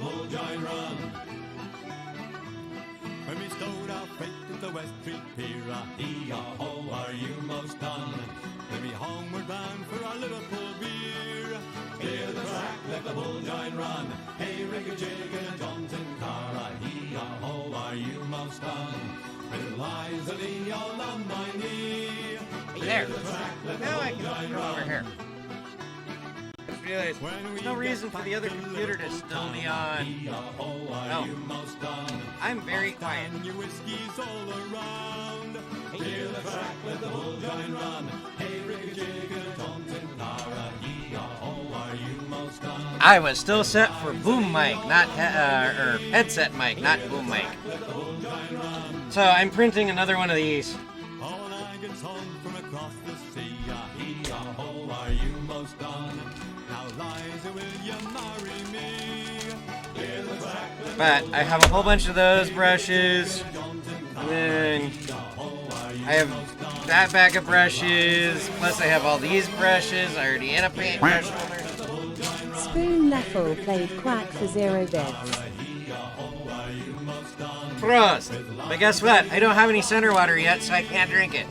bull join run. When we stowed our freight at the West Street Pier, hee-haw-ho, are you most done? Then we homeward bound for our Liverpool beer. Clear the track, let the bull join run. Hey, rig-a-jig in a jaunting car, hee-haw-ho, are you most done? With Liza Lee all on my knee. There. Now I can go over here. I realized there's no reason for the other computer to still be on. No. I'm very quiet. I was still set for boom mic, not or headset mic, not boom mic. So I'm printing another one of these. But I have a whole bunch of those brushes, and then I have that bag of brushes, plus I have all these brushes. I already in a paint brush holder. Spoon Leffel played Quack for 0 bits. Prost! But guess what? I don't have any center water yet, so I can't drink it.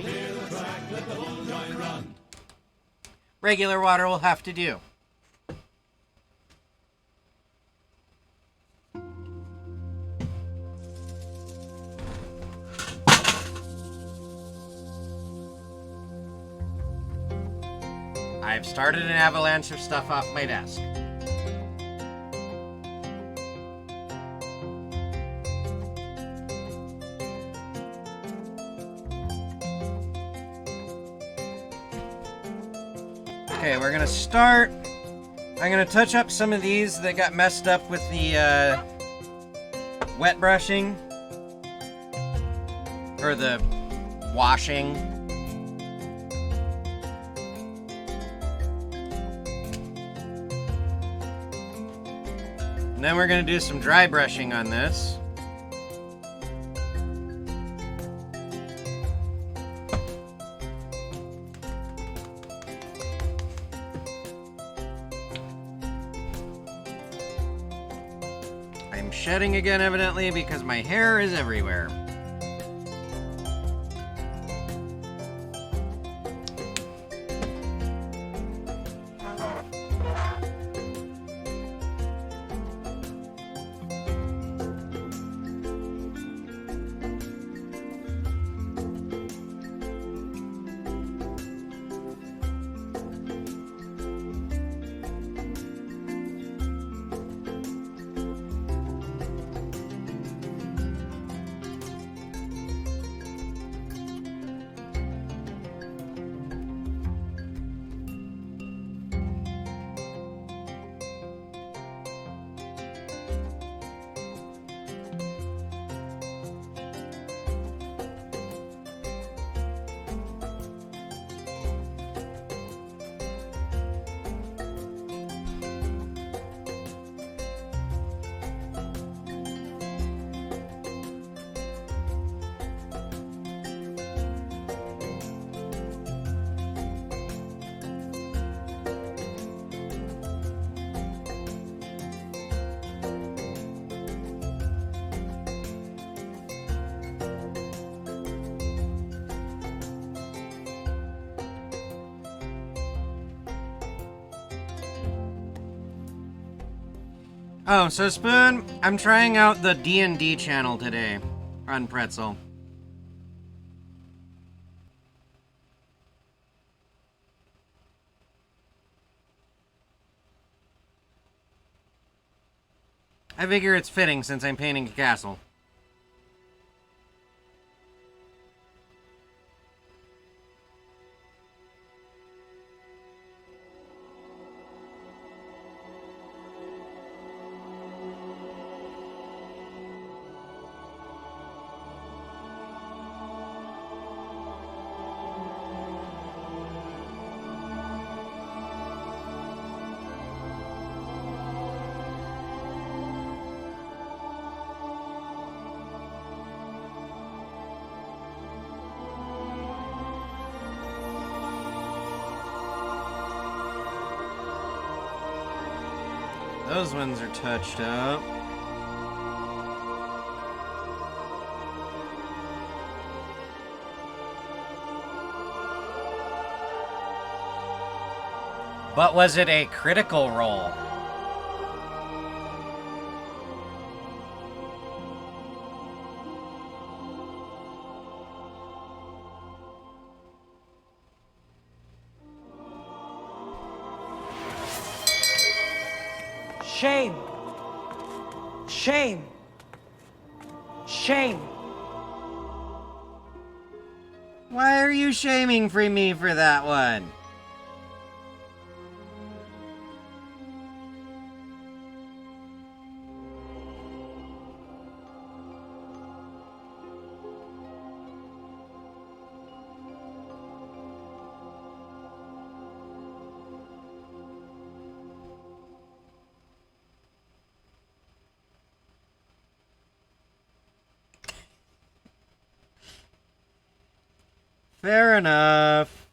Regular water will have to do. I've started an avalanche of stuff off my desk. Okay, we're gonna start. I'm gonna touch up some of these that got messed up with the wet brushing, or the washing. And then we're going to do some dry brushing on this. I'm shedding again, evidently, because my hair is everywhere. Oh, so Spoon, I'm trying out the D&D channel today on Pretzel. I figure it's fitting since I'm painting a castle. Those ones are touched up. But was it a critical roll? Shame. Shame. Shame. Why are you shaming me for that one? Fair enough.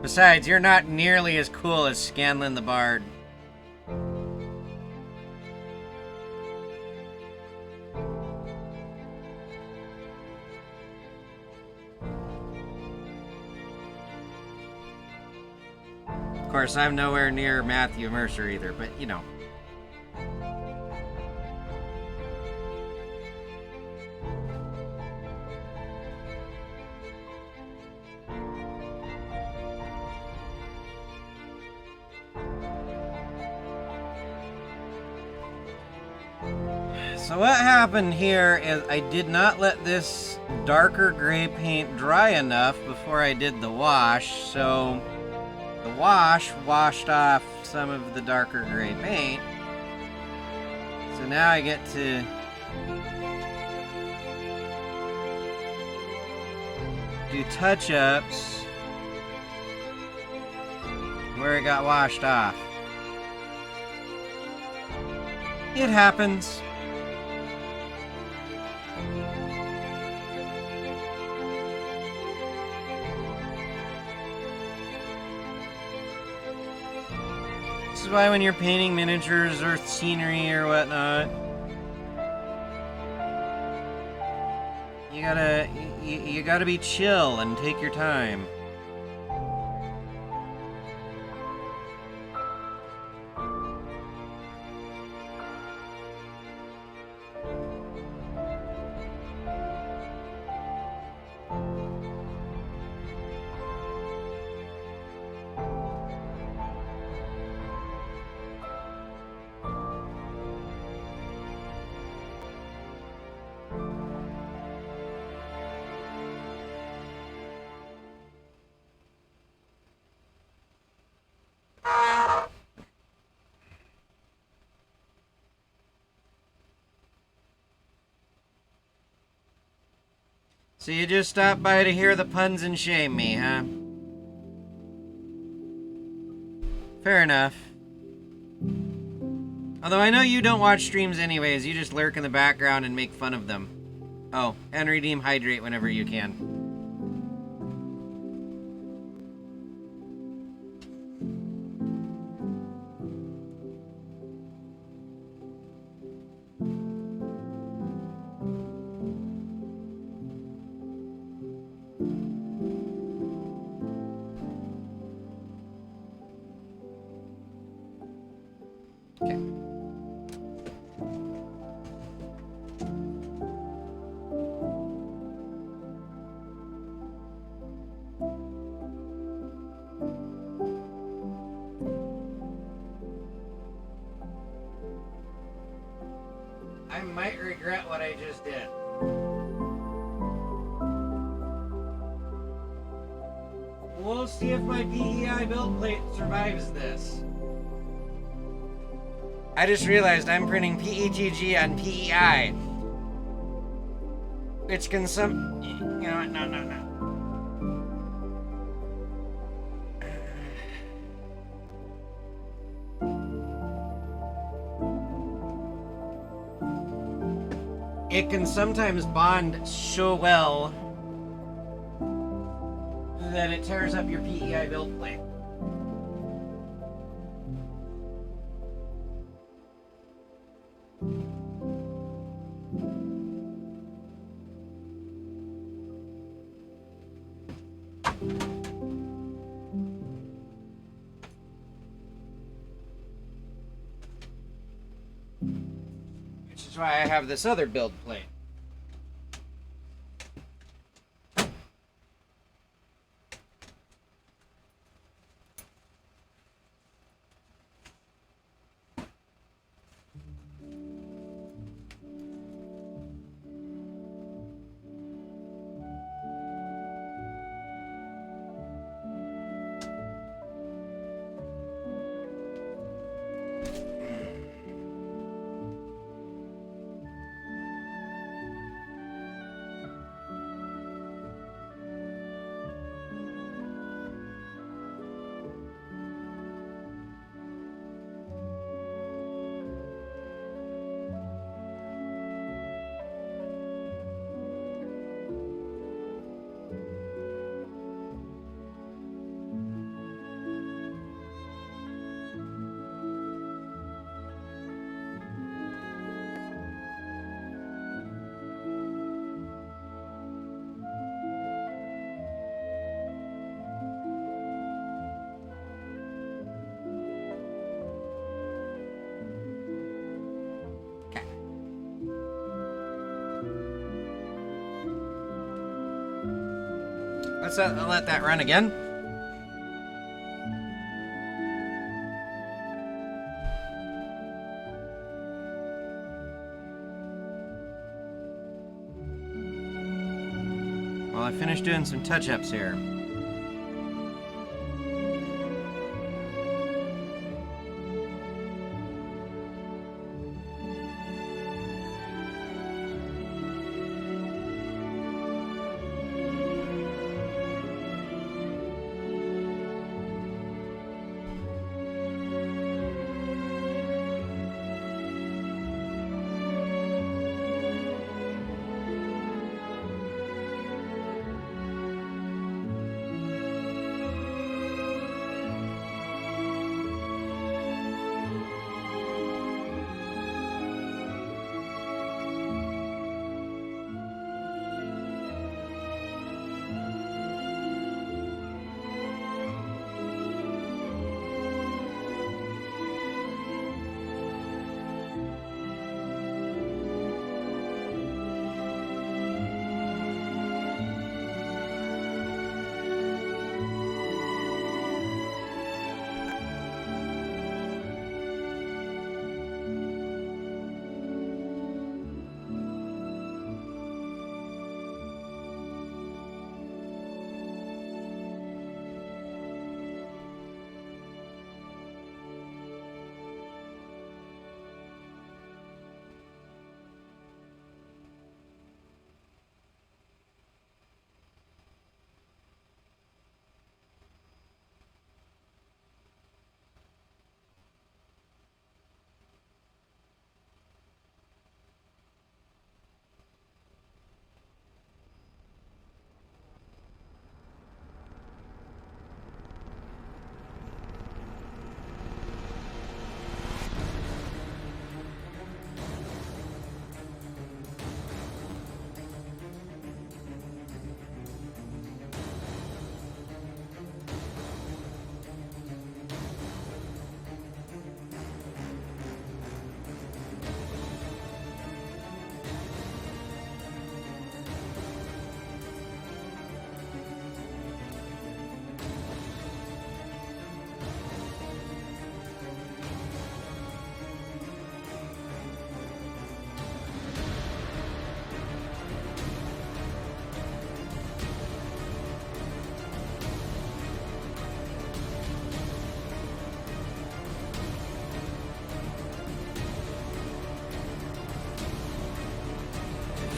Besides, you're not nearly as cool as Scanlan the Bard. Of course, I'm nowhere near Matthew Mercer either, but you know. So what happened here is I did not let this darker gray paint dry enough before I did the wash, so the wash washed off some of the darker gray paint. So now I get to do touch-ups where it got washed off. It happens. This is why when you're painting miniatures or scenery or whatnot, you gotta be chill and take your time. So you just stopped by to hear the puns and shame me, huh? Fair enough. Although I know you don't watch streams anyways, you just lurk in the background and make fun of them. Oh, and redeem hydrate whenever you can. I might regret what I just did. We'll see if my PEI build plate survives this. I just realized I'm printing PETG on PEI. Which can You know what? No. It can sometimes bond so well then it tears up your PEI build plate. Which is why I have this other build plate. Let's let that run again. While I finish doing some touch-ups here.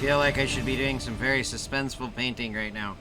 I feel like I should be doing some very suspenseful painting right now.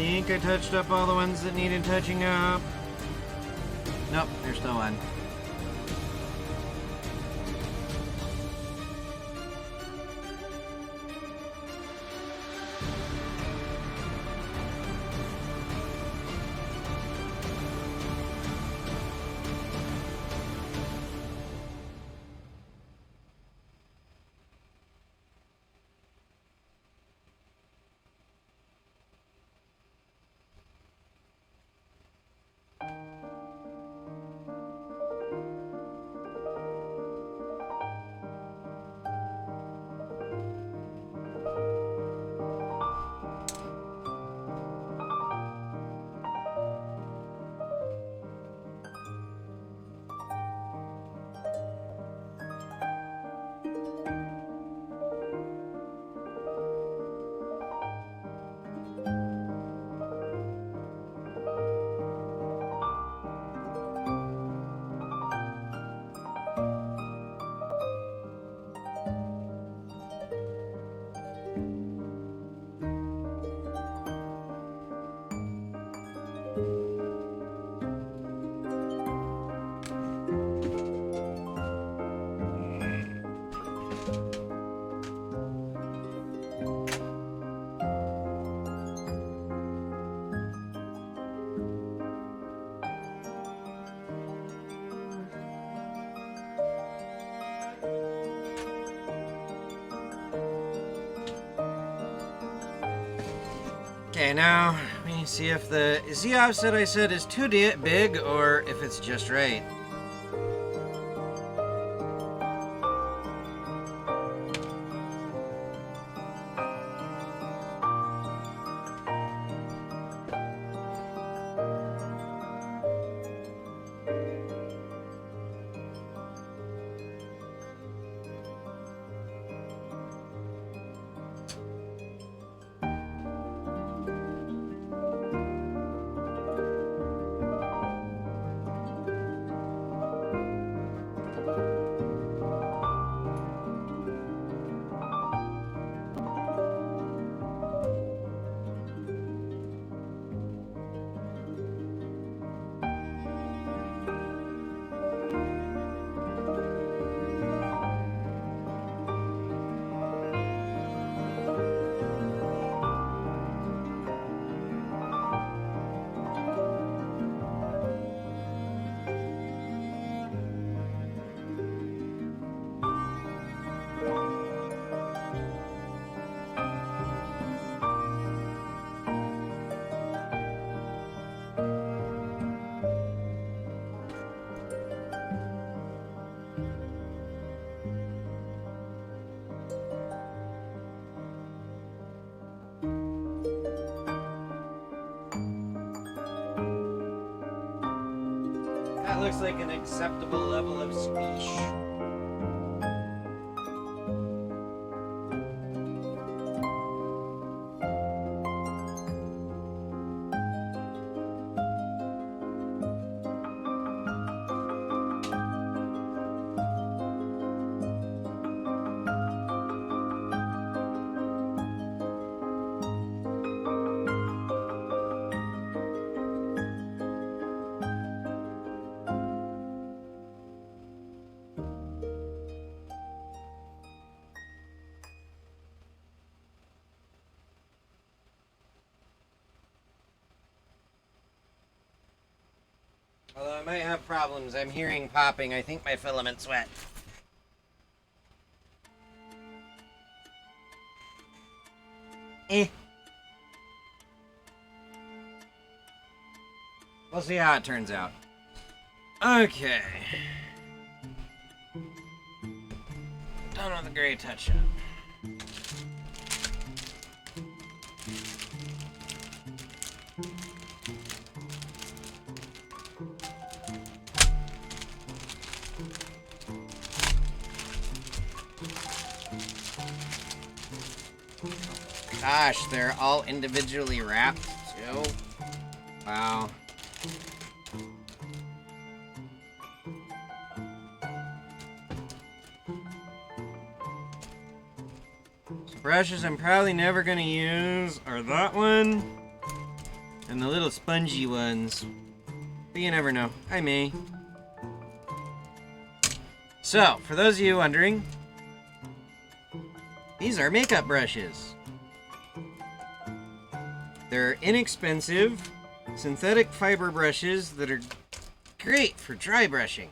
think I touched up all the ones that needed touching up. Nope, there's still one. Okay, now let me see if the offset I said is too big or if it's just right. That looks like an acceptable level of speech. Although I might have problems. I'm hearing popping. I think my filament's wet. We'll see how it turns out. Okay. Done with the gray touch-up. Gosh, they're all individually wrapped, too? Wow. So brushes I'm probably never gonna use are that one, than the little spongy ones. But you never know. I may. So, for those of you wondering, these are makeup brushes. They're inexpensive, synthetic fiber brushes that are great for dry brushing.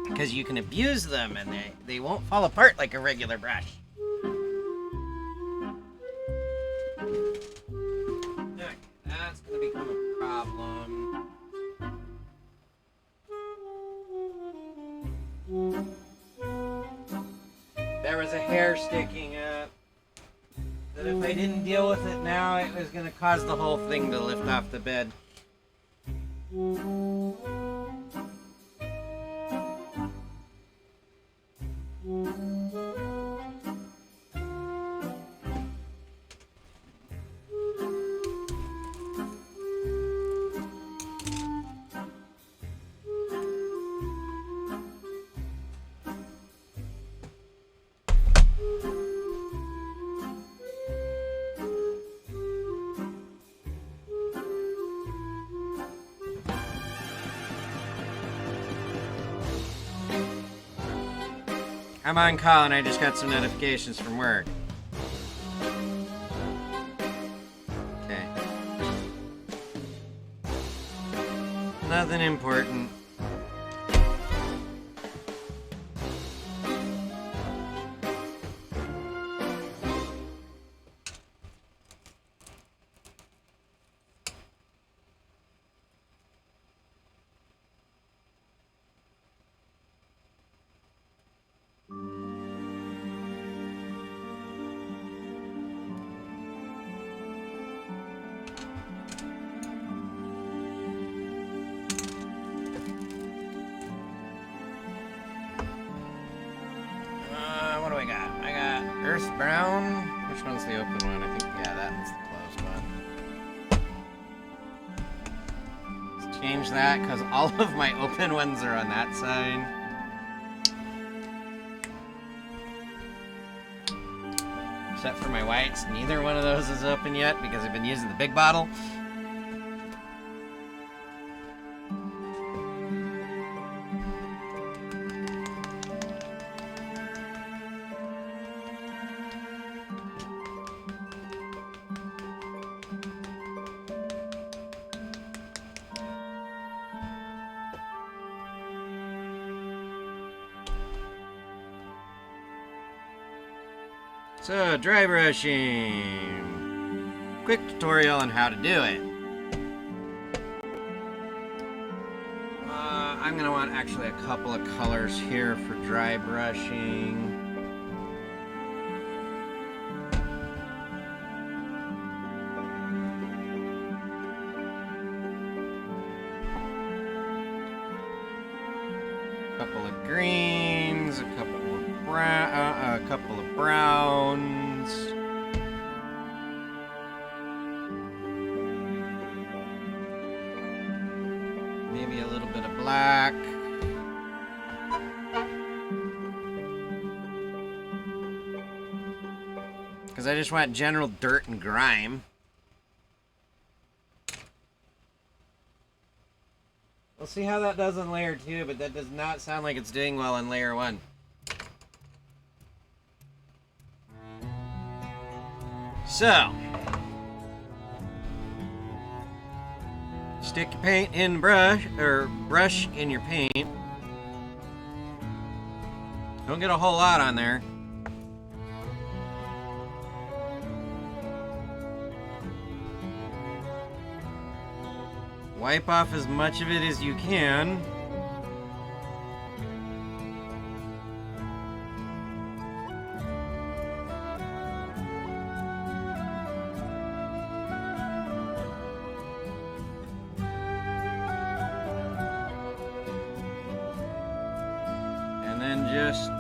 Because you can abuse them and they won't fall apart like a regular brush. Okay, that's going to become a problem. There was a hair sticking up. That if I didn't deal with it now, it was going to cause the whole thing to lift off the bed. I'm on call and I just got some notifications from work. Okay. Nothing important. What do I got? I got Earth Brown. Which one's the open one? I think, yeah, that one's the closed one. Let's change that, because all of my open ones are on that side. Except for my whites, neither one of those is open yet, because I've been using the big bottle. So, dry brushing. Quick tutorial on how to do it. I'm going to want actually a couple of colors here for dry brushing. A couple of greens, a couple of browns. Maybe a little bit of black. Because I just want general dirt and grime. We'll see how that does on layer 2, but that does not sound like it's doing well on layer 1. So, stick your paint in brush in your paint. Don't get a whole lot on there. Wipe off as much of it as you can. just...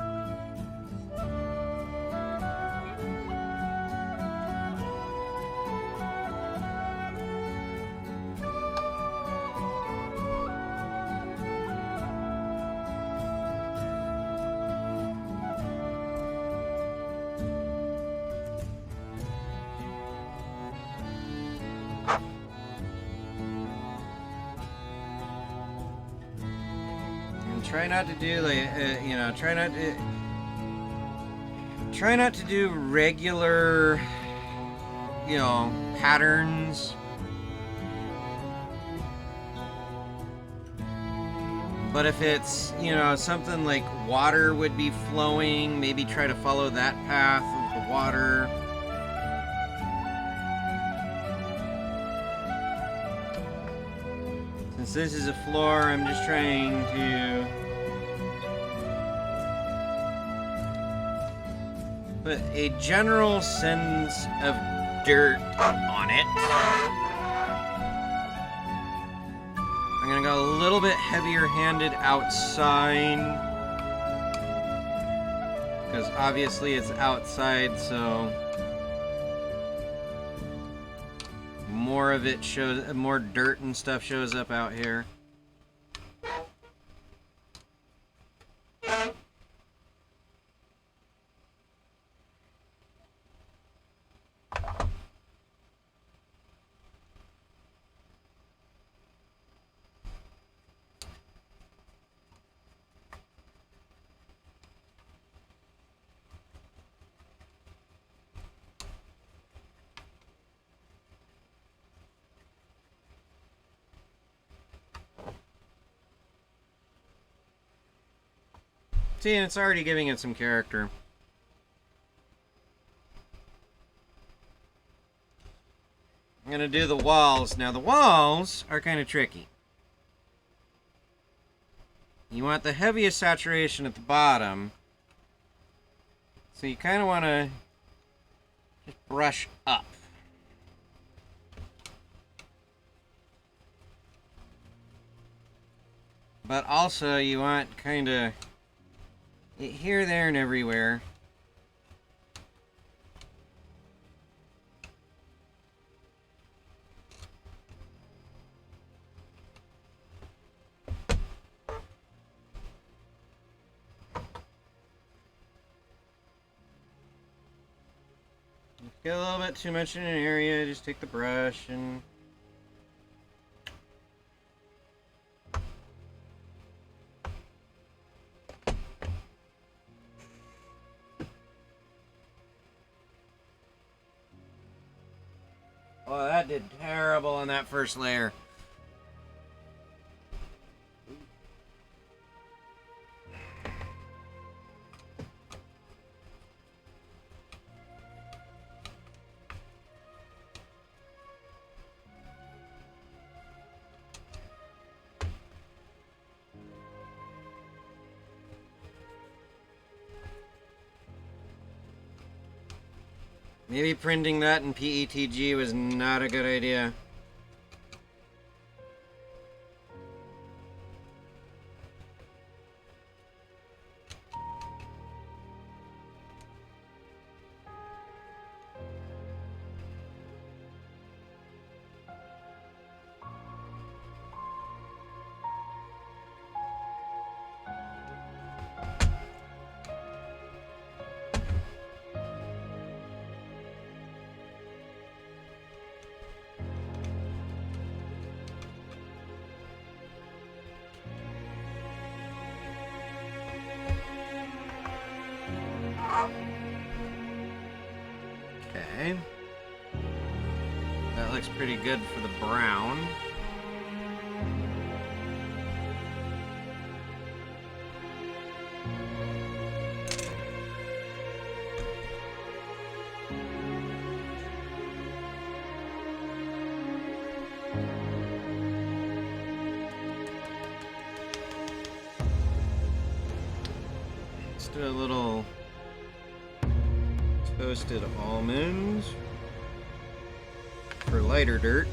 Try not to do like, you know, try not to do regular, you know, patterns. But if it's, you know, something like water would be flowing, maybe try to follow that path of the water. Since this is a floor, I'm just trying to put a general sense of dirt on it. I'm gonna go a little bit heavier-handed outside, because obviously it's outside, so more of it shows, more dirt and stuff shows up out here. See, and it's already giving it some character. I'm gonna do the walls. Now, the walls are kind of tricky. You want the heaviest saturation at the bottom. So you kind of want to just brush up. But also, you want kind of here, there, and everywhere. If you get a little bit too much in an area, just take the brush and... Oh, that did terrible on that first layer. Maybe printing that in PETG was not a good idea. Okay. That looks pretty good for the brown. Let's do a little toasted almonds for lighter dirt.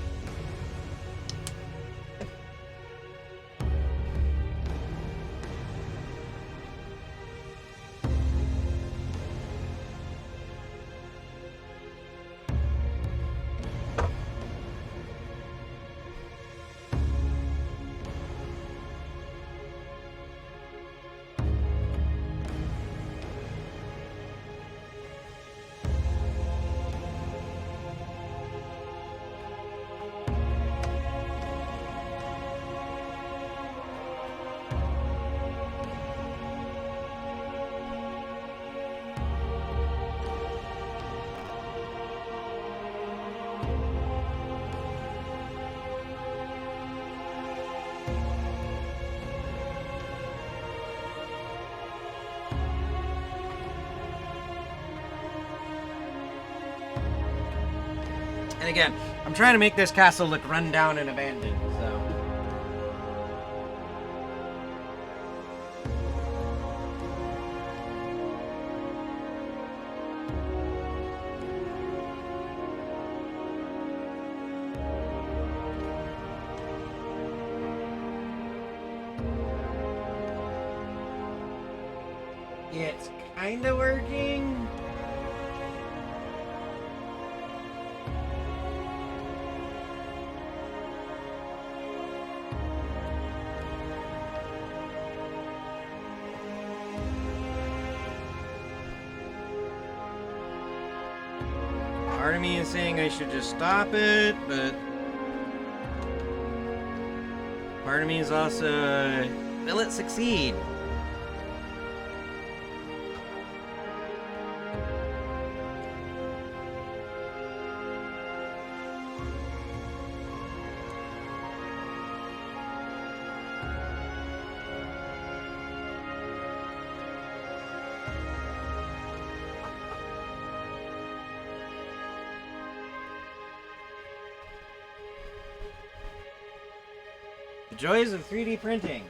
And again, I'm trying to make this castle look run down and abandoned, so. It's kinda working. Part of me is saying I should just stop it, but part of me is also, will it succeed? The joys of 3D printing.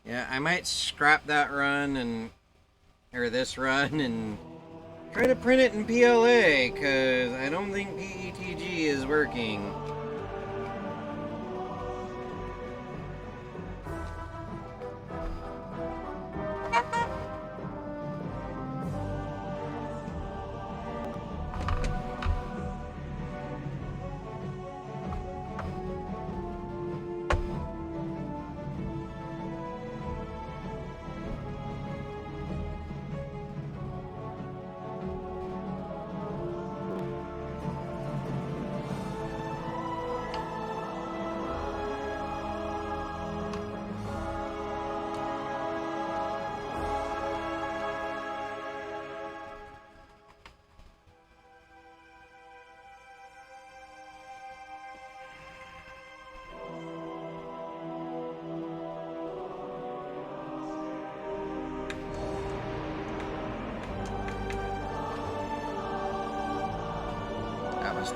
Yeah, I might scrap that run or this run and try to print it in PLA, because I don't think PETG is working.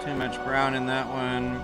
Too much brown in that one.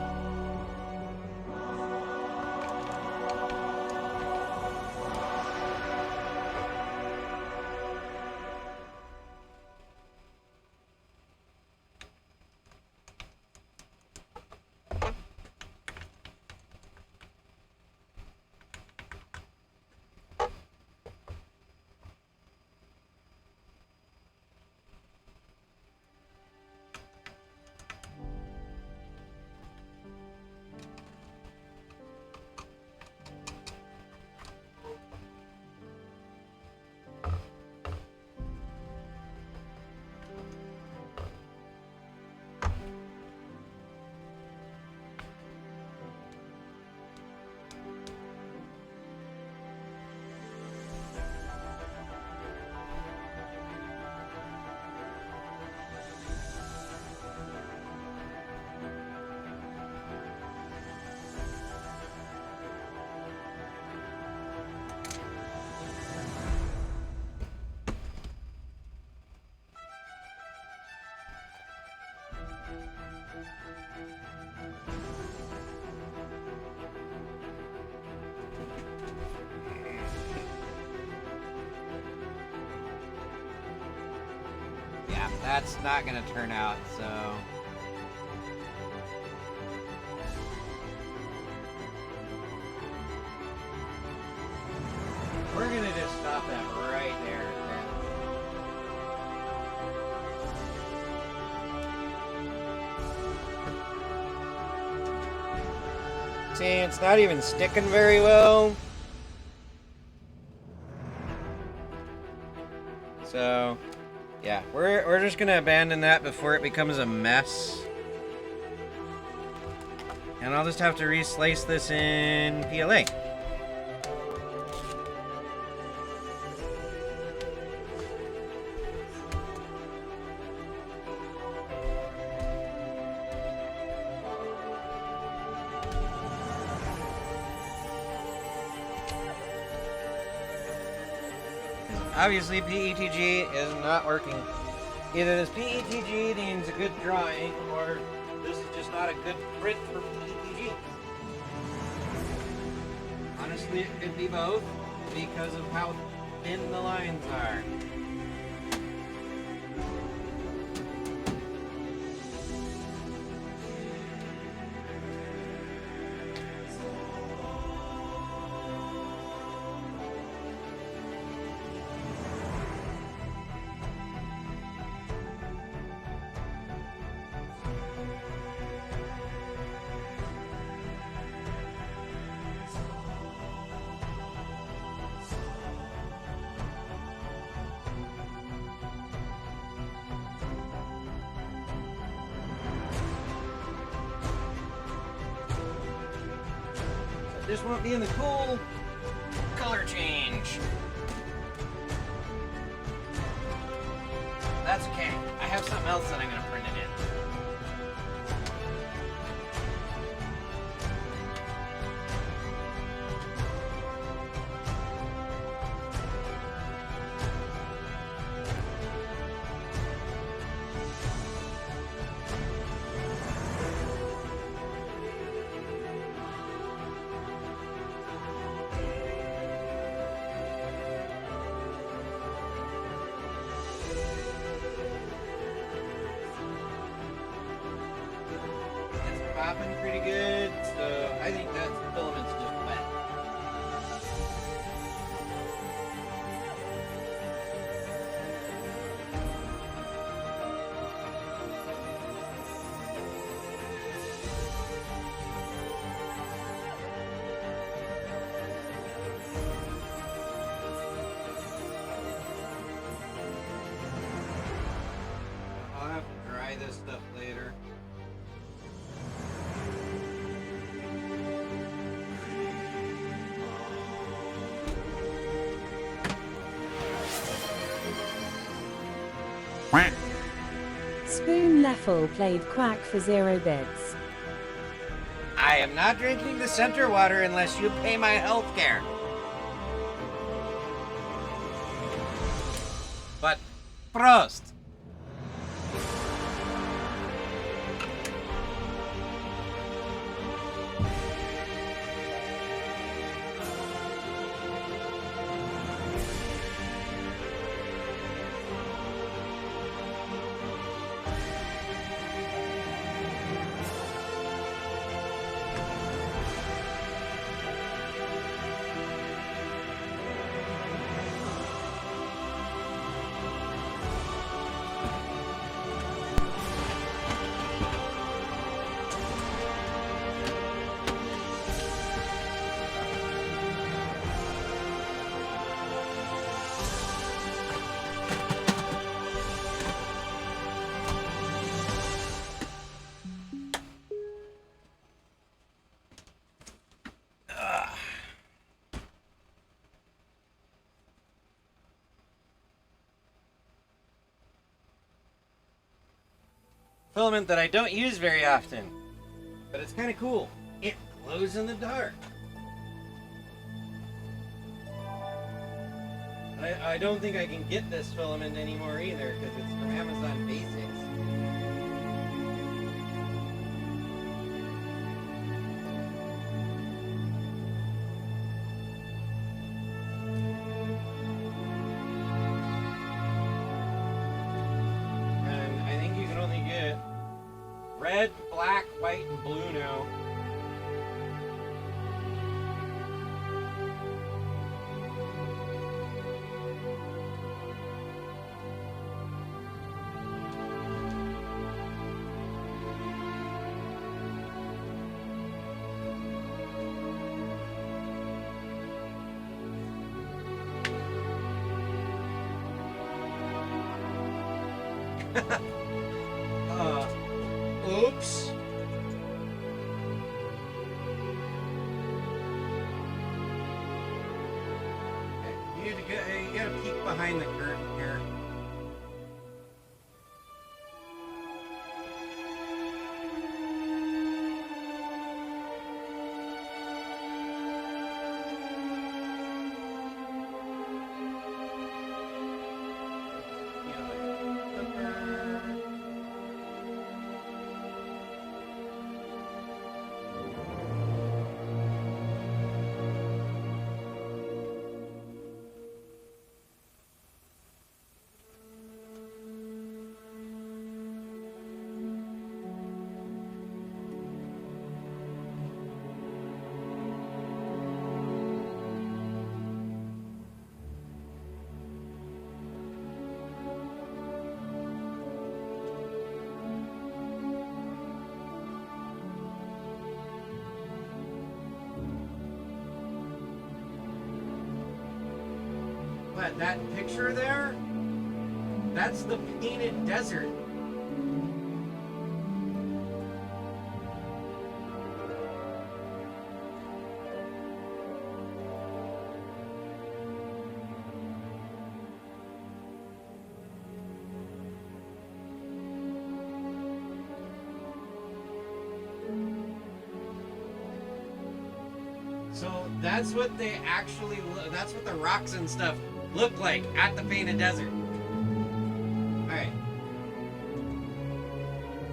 Yeah, that's not gonna turn out, so... We're gonna just stop that right there. See, it's not even sticking very well. So, yeah, we're just gonna abandon that before it becomes a mess. And I'll just have to reslice this in PLA. obviously PETG is not working. Either this PETG needs a good drawing, or this is just not a good print for PETG. Honestly, it could be both because of how thin the lines are. This won't be in the cool color change. That's okay. I have something else that I'm going to print it in. Popping pretty good, so I think that filament's just wet. I'll have to dry this stuff later. Spoon Leffel played Quack for 0 bits. I am not drinking the center water unless you pay my health care. But, Prost! Filament that I don't use very often, but it's kind of cool. It glows in the dark. I don't think I can get this filament anymore either because it's from Amazon Basics. Red, black, white, and blue now. Oops. Okay, you gotta peek behind the curtain here. that picture there, that's the painted desert. So that's what they actually, that's what the rocks and stuff look like at the painted desert. Alright.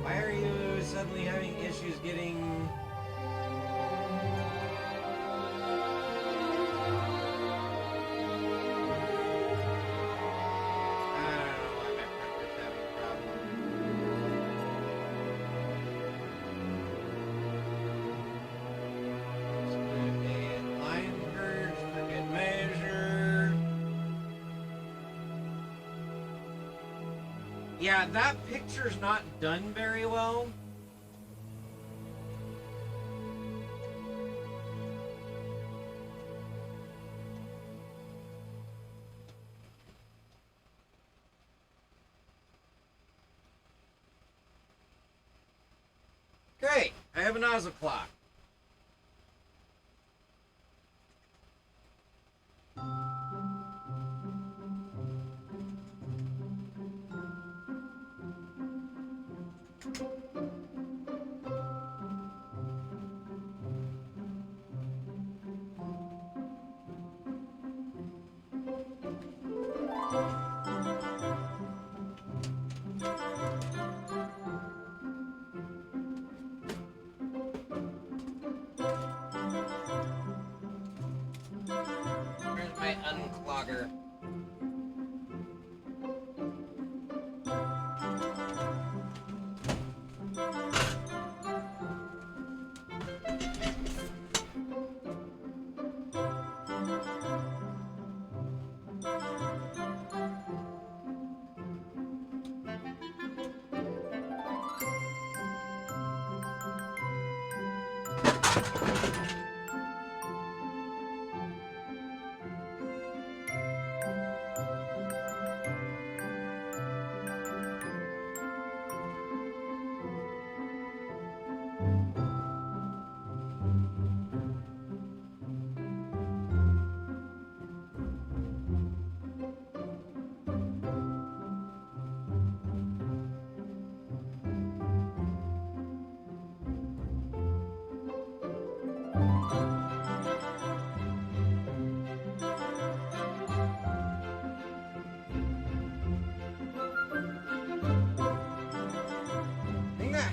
Why are you suddenly having issues getting... Yeah, that picture's not done very well. Great, I have a nozzle clock. Where's my unclogger?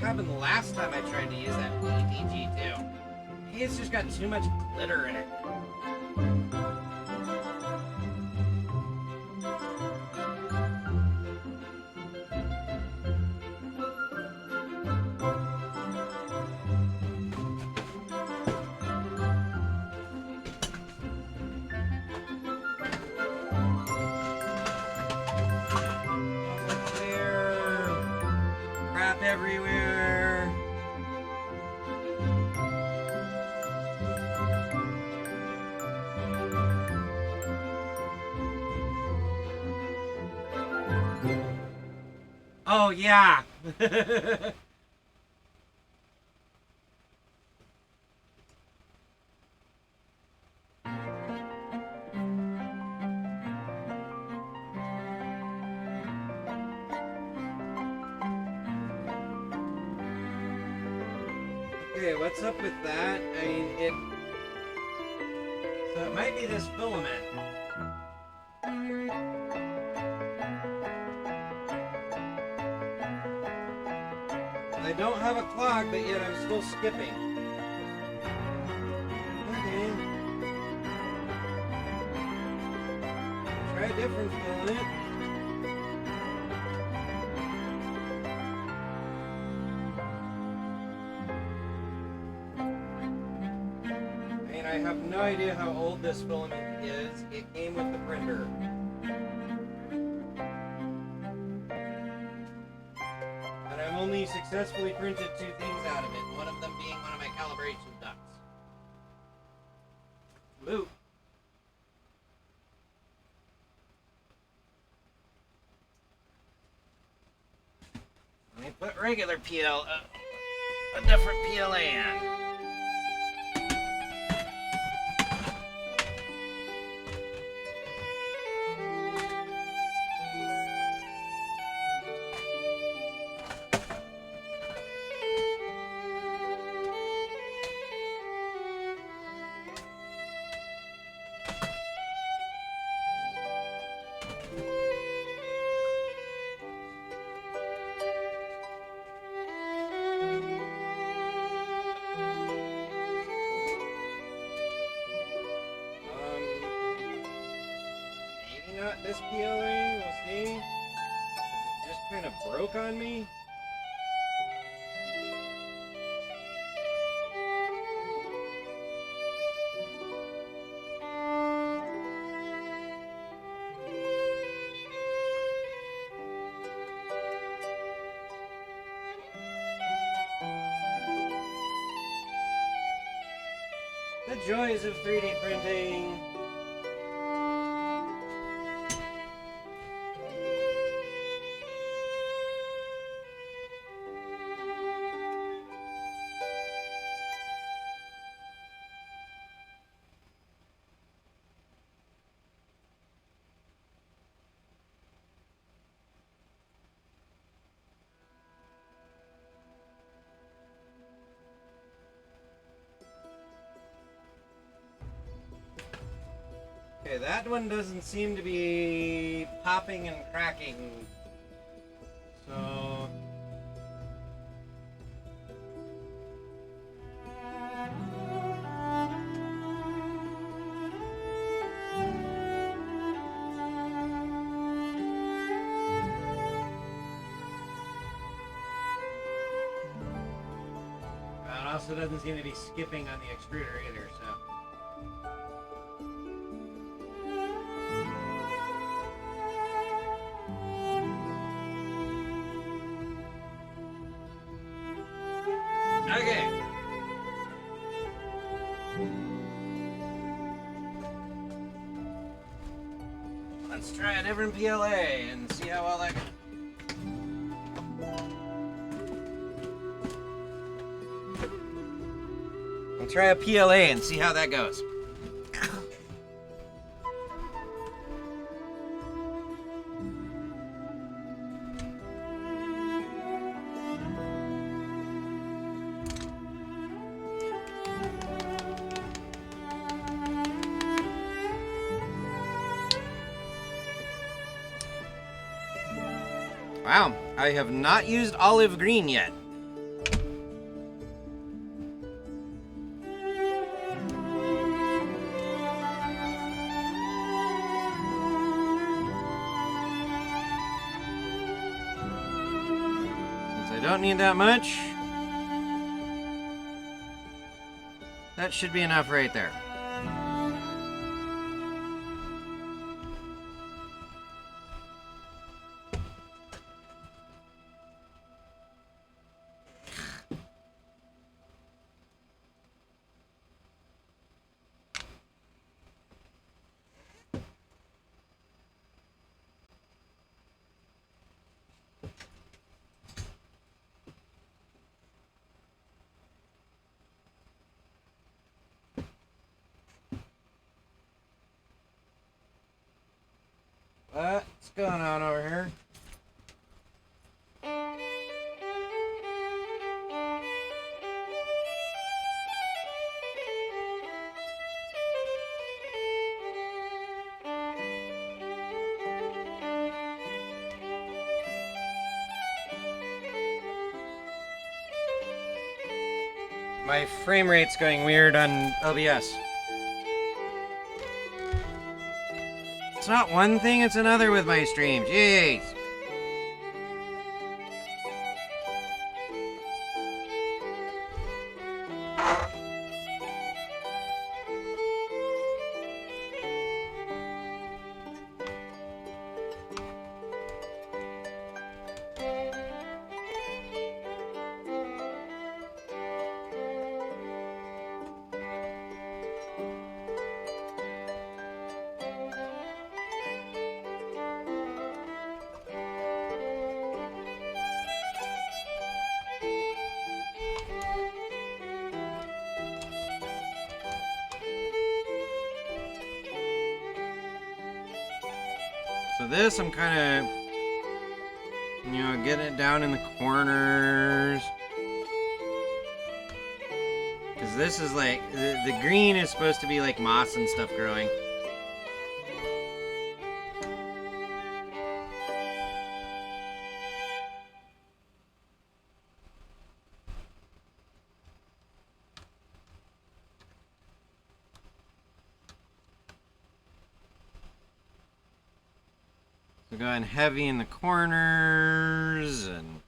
Happened the last time I tried to use that PPG too. Hey, it's just got too much glitter in it. Crap everywhere. Oh, yeah. Okay, what's up with that? I mean, so it might be this filament. I don't have a clog, but yet I'm still skipping. Okay. Try a different filament. I have no idea how old this filament is. It came with the printer. And I've only successfully printed 2 things out of it, one of them being one of my calibration ducts. Loop. put regular a different PLA in. Maybe not this PLA, we'll see. It just kind of broke on me. The joys of 3D printing. Okay, that one doesn't seem to be popping and cracking. So... it also doesn't seem to be skipping on the extruder either, so... Okay. Let's try a different PLA and see how well that goes. Let's try a PLA and see how that goes. Wow, I have not used olive green yet. Since I don't need that much, that should be enough right there. What's going on over here? My frame rate's going weird on OBS. It's not one thing, it's another with my stream. Jeez. this I'm kind of, you know, getting it down in the corners. Because this is like, the green is supposed to be like moss and stuff growing. So going heavy in the corners and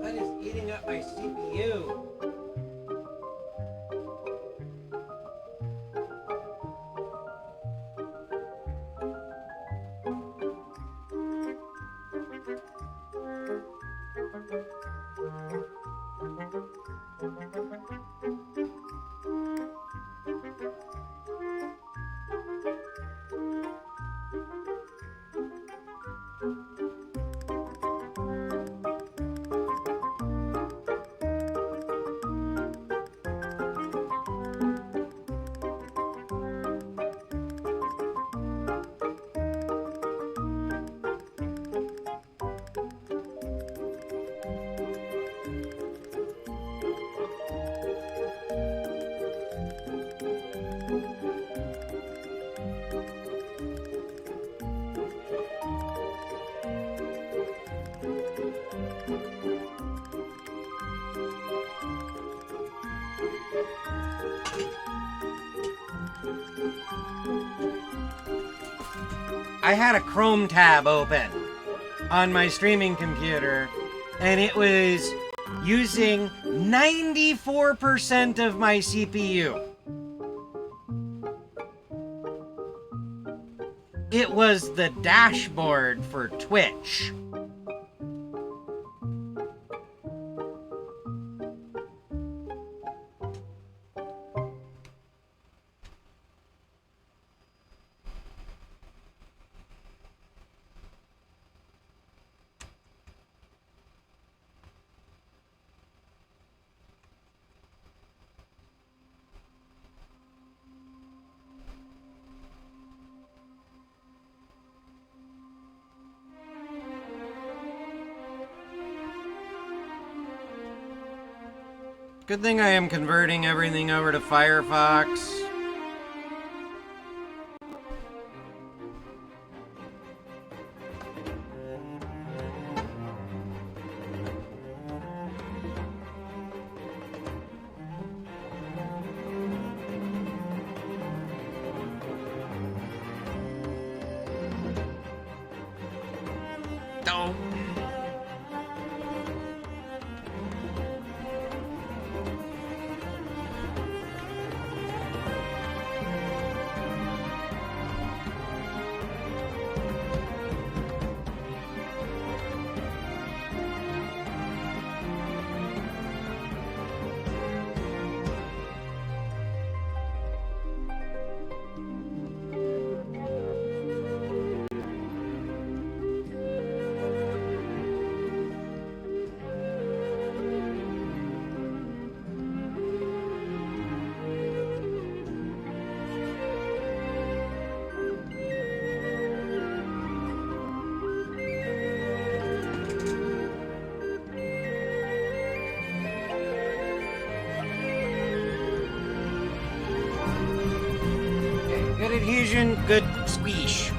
that is eating up my CPU. I had a Chrome tab open on my streaming computer, and it was using 94% of my CPU. It was the dashboard for Twitch. Good thing I am converting everything over to Firefox. Oh. Good adhesion, good squeeze.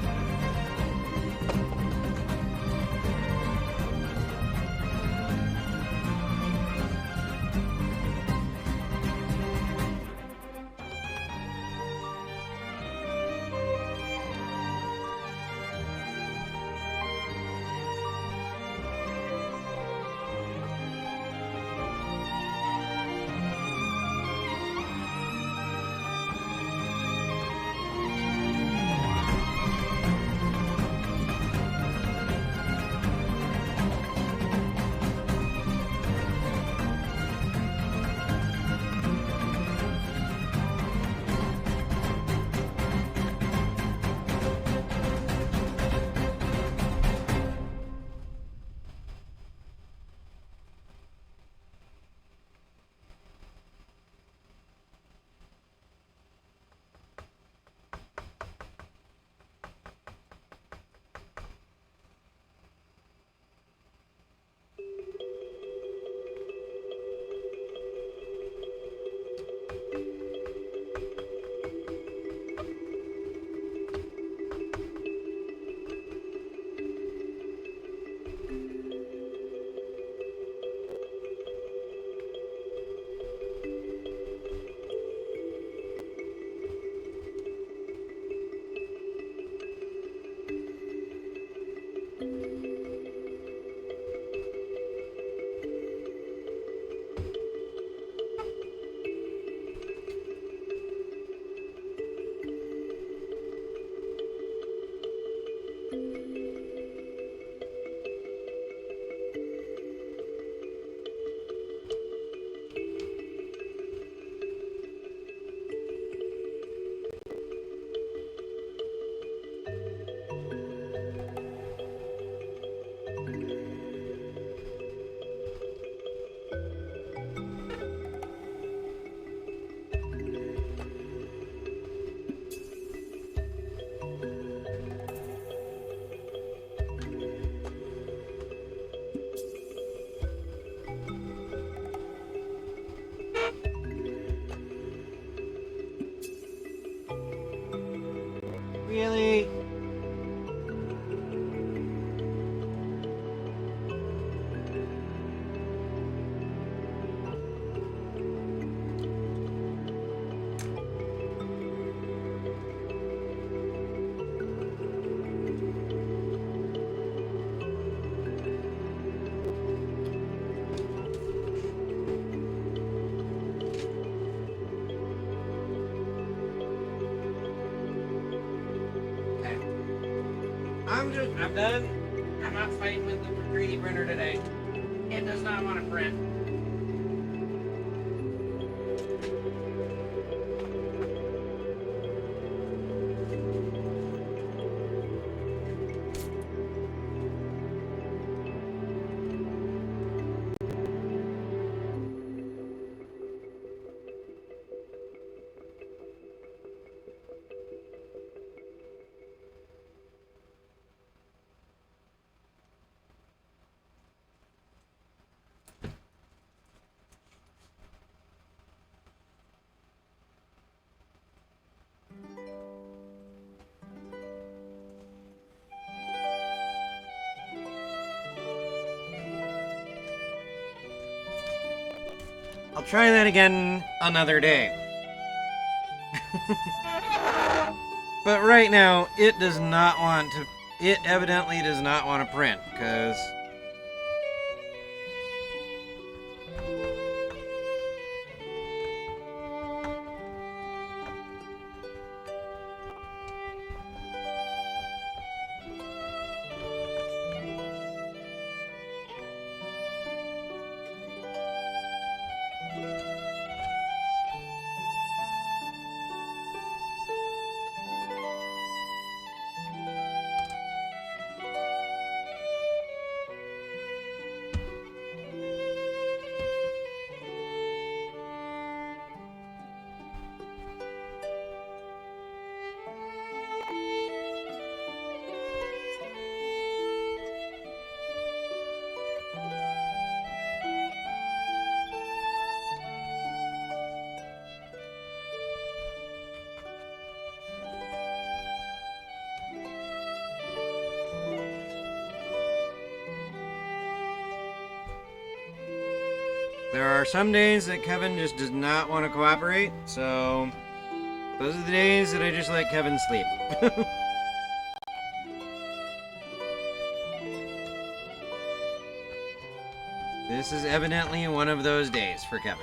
I'm done. I'm not fighting with the 3D printer today. It does not want to print. I'll try that again another day. But right now, it does not want to... It evidently does not want to print, because... There are some days that Kevin just does not want to cooperate, so those are the days that I just let Kevin sleep. This is evidently one of those days for Kevin.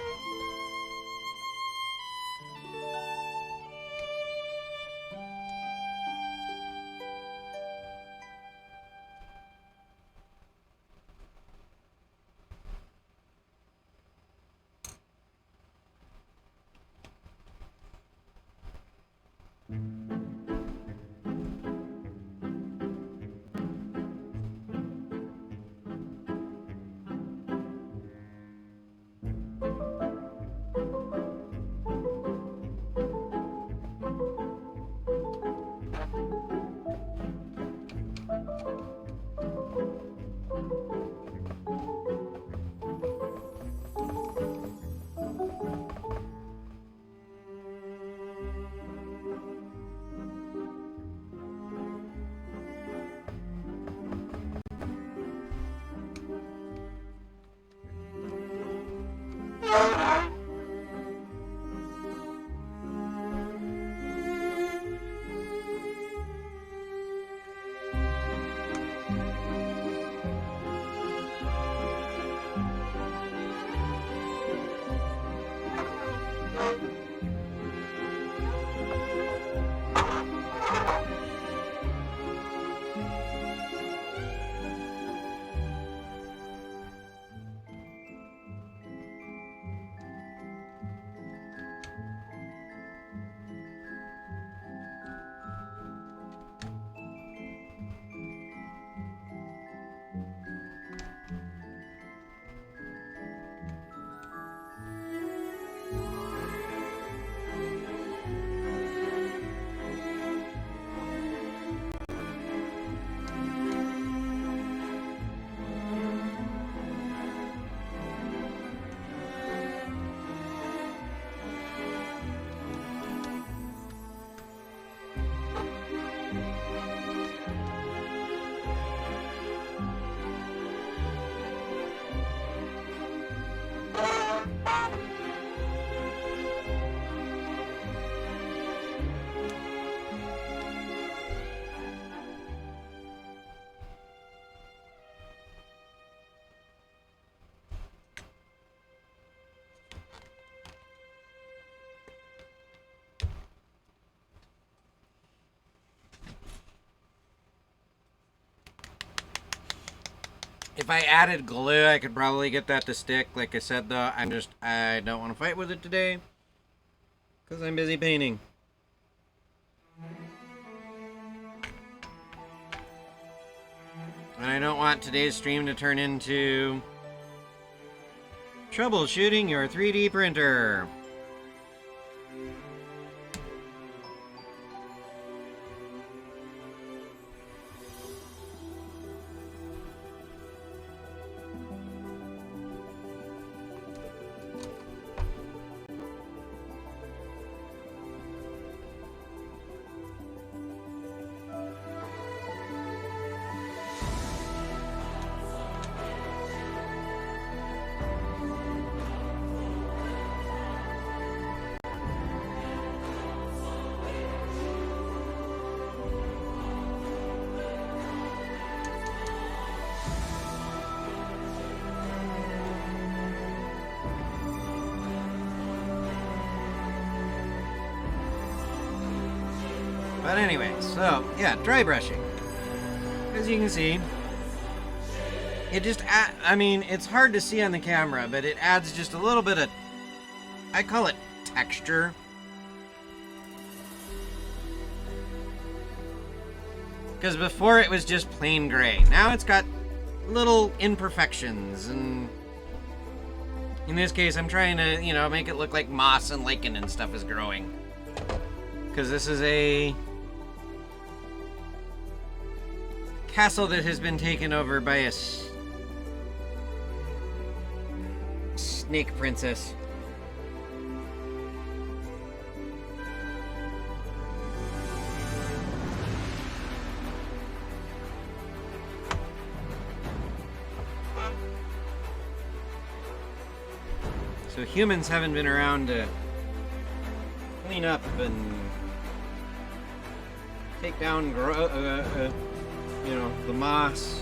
If I added glue, I could probably get that to stick. Like I said, though, I don't want to fight with it today. Because I'm busy painting. And I don't want today's stream to turn into troubleshooting your 3D printer. But anyway, so, yeah, dry brushing. As you can see, it just, I mean, it's hard to see on the camera, but it adds just a little bit of, I call it texture. Because before it was just plain gray. Now it's got little imperfections, and in this case, I'm trying to, you know, make it look like moss and lichen and stuff is growing. Because this is a castle that has been taken over by a snake princess. So humans haven't been around to clean up and take down, you know, the moss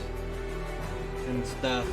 and stuff.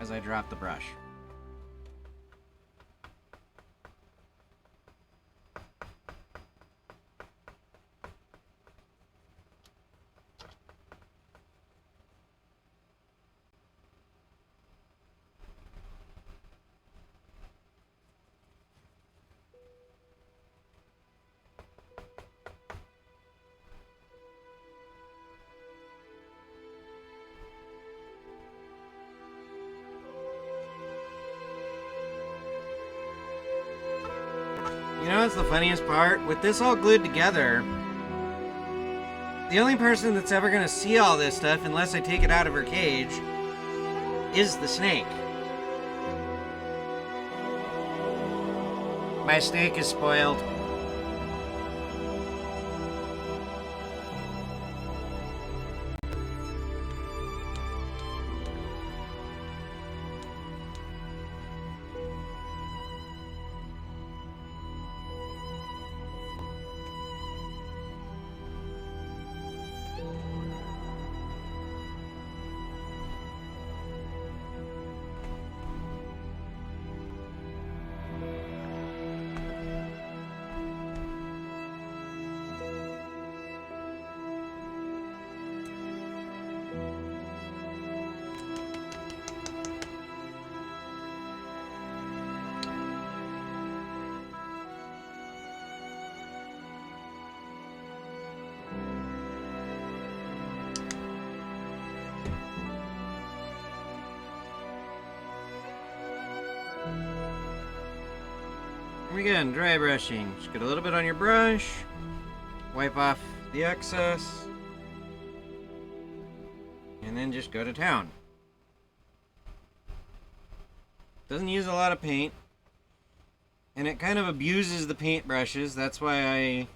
As I drop the brush. You know what's the funniest part? With this all glued together, the only person that's ever gonna see all this stuff, unless I take it out of her cage, is the snake. My snake is spoiled. Again, dry brushing. Just get a little bit on your brush. Wipe off the excess. And then just go to town. Doesn't use a lot of paint. And it kind of abuses the paint brushes. That's why I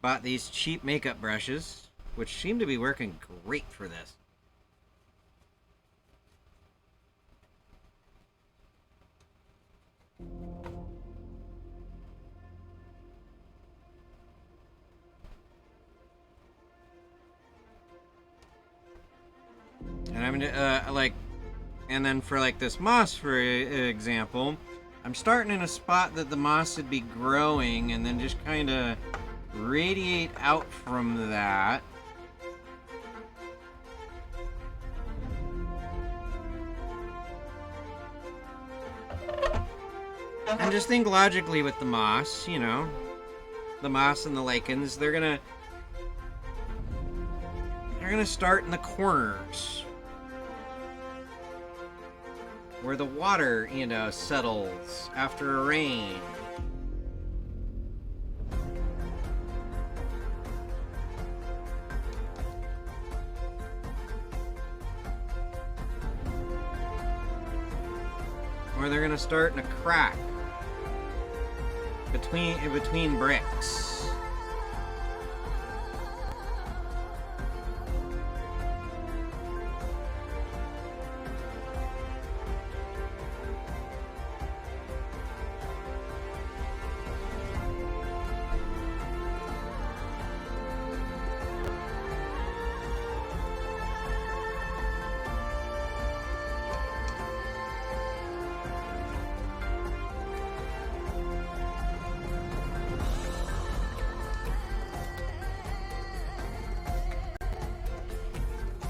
bought these cheap makeup brushes, which seem to be working great for this. And I'm and then for like this moss, for example, I'm starting in a spot that the moss would be growing, and then just kind of radiate out from that. And just think logically with the moss, you know, the moss and the lichens, they're gonna start in the corners where the water, you know, settles after a rain. Or they're gonna start in a crack between bricks.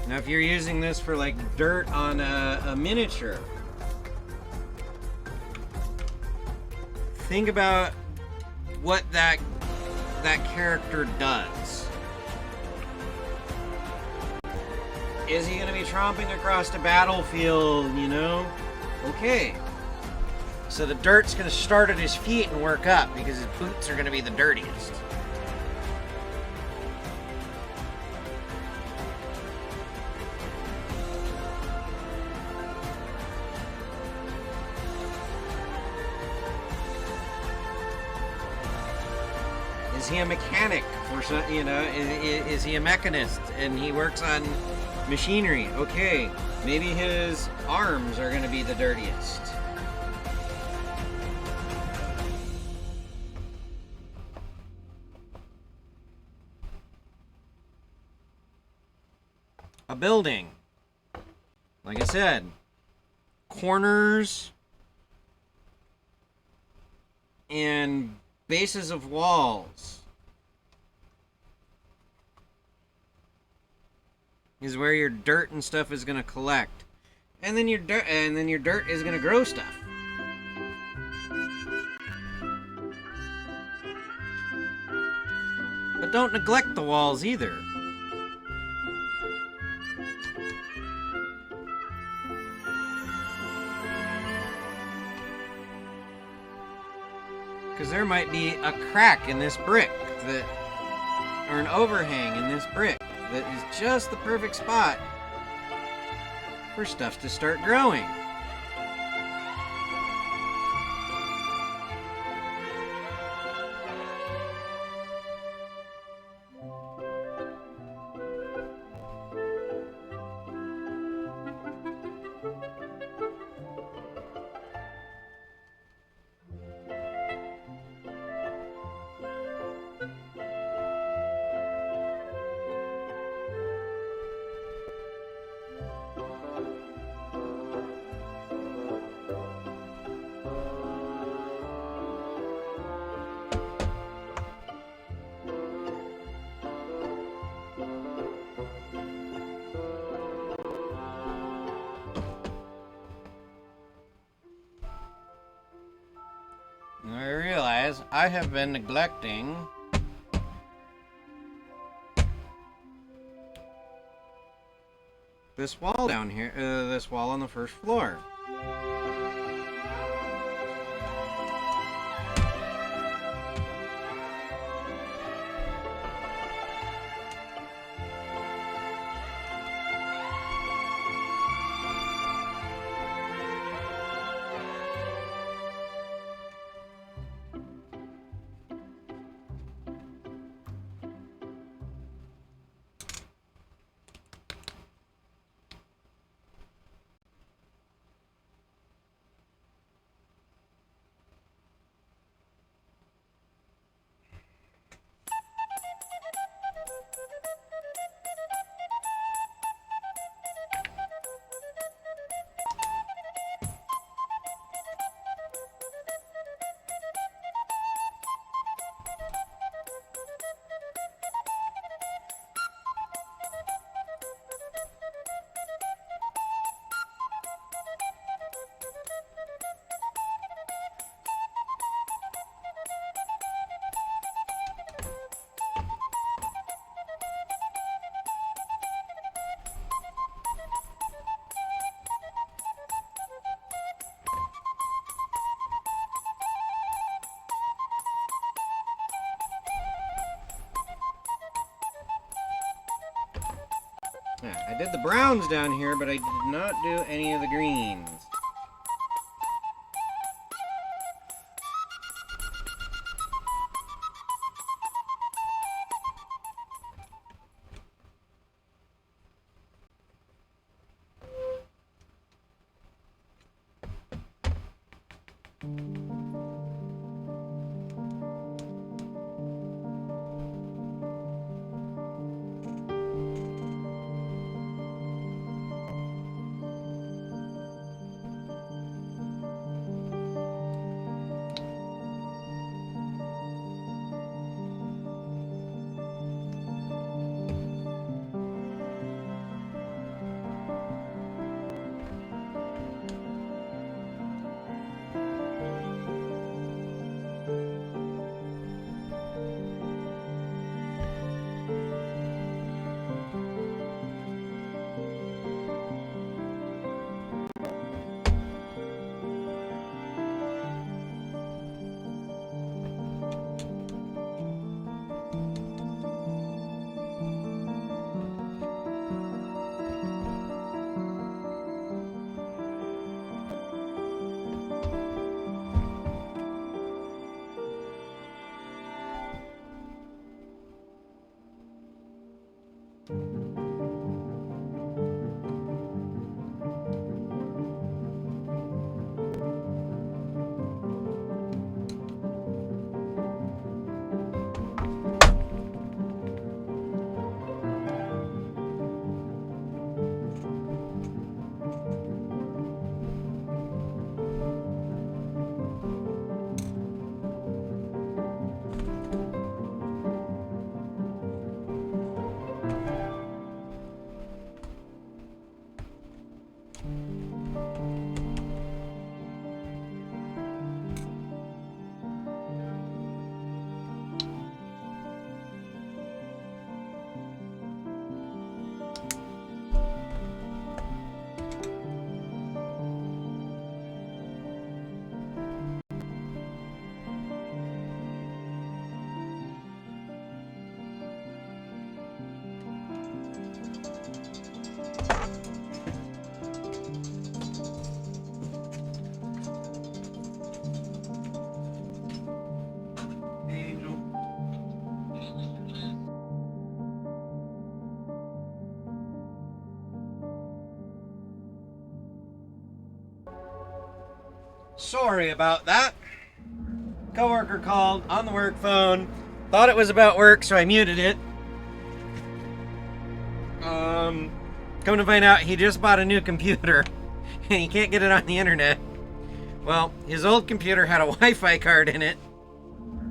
Now, if you're using this for like dirt on a miniature, think about what that character does. Is he going to be tromping across the battlefield, you know? Okay. So the dirt's going to start at his feet and work up because his boots are going to be the dirtiest. Is he a mechanic or something, you know? Is he a mechanist and he works on machinery? Okay, maybe his arms are going to be the dirtiest. A building. Like I said, corners and bases of walls is where your dirt and stuff is going to collect, and then your dirt is going to grow stuff. But don't neglect the walls either. Because there might be a crack in this brick or an overhang in this brick that is just the perfect spot for stuff to start growing. I realize I have been neglecting this wall down here, this wall on the first floor. Yeah, I did the browns down here, but I did not do any of the greens. Sorry about that. Coworker called on the work phone. Thought it was about work, so I muted it. Come to find out, he just bought a new computer, and he can't get it on the internet. Well, his old computer had a Wi-Fi card in it,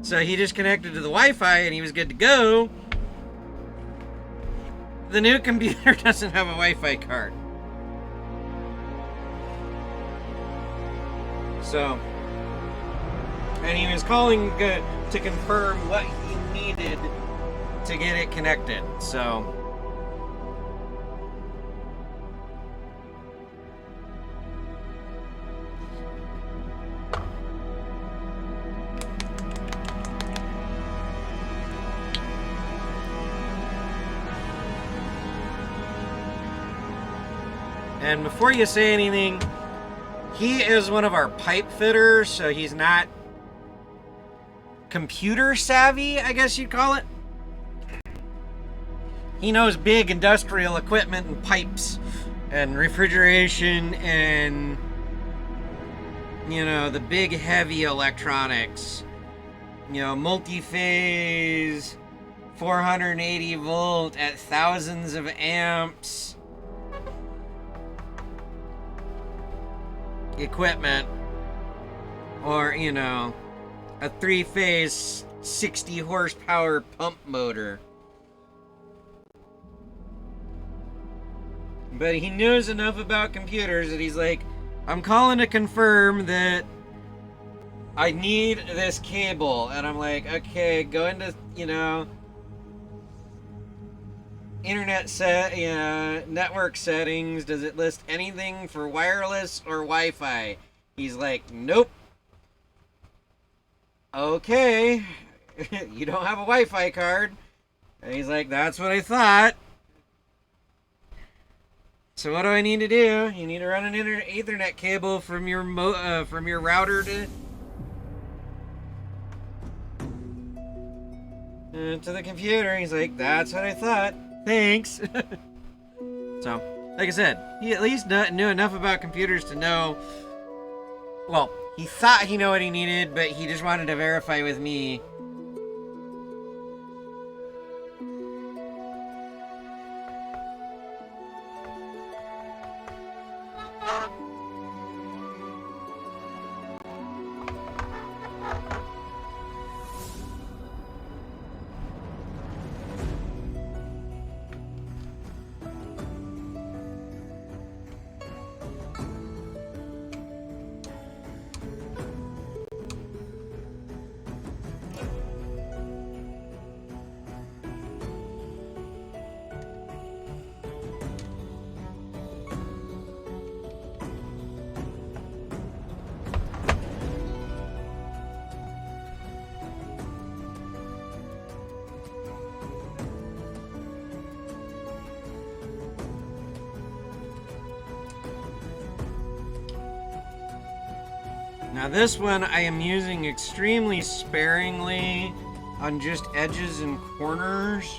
so he just connected to the Wi-Fi, and he was good to go. The new computer doesn't have a Wi-Fi card. So, and he was calling to confirm what he needed to get it connected. So, and before you say anything, he is one of our pipe fitters, so he's not computer savvy, I guess you'd call it. He knows big industrial equipment and pipes and refrigeration and, you know, the big heavy electronics. You know, multi-phase, 480 volt at thousands of amps equipment, or, you know, a 3-phase 60 horsepower pump motor. But he knows enough about computers that he's like, I'm calling to confirm that I need this cable. And I'm like, okay, go into, you know, network settings. Does it list anything for wireless or Wi-Fi? He's like, nope. Okay, you don't have a Wi-Fi card. And he's like, that's what I thought. So what do I need to do? You need to run an Ethernet cable from your router to the computer. He's like, that's what I thought. Thanks. So, like I said, he at least knew enough about computers to know. Well, he thought he knew what he needed, but he just wanted to verify with me. Now this one I am using extremely sparingly on just edges and corners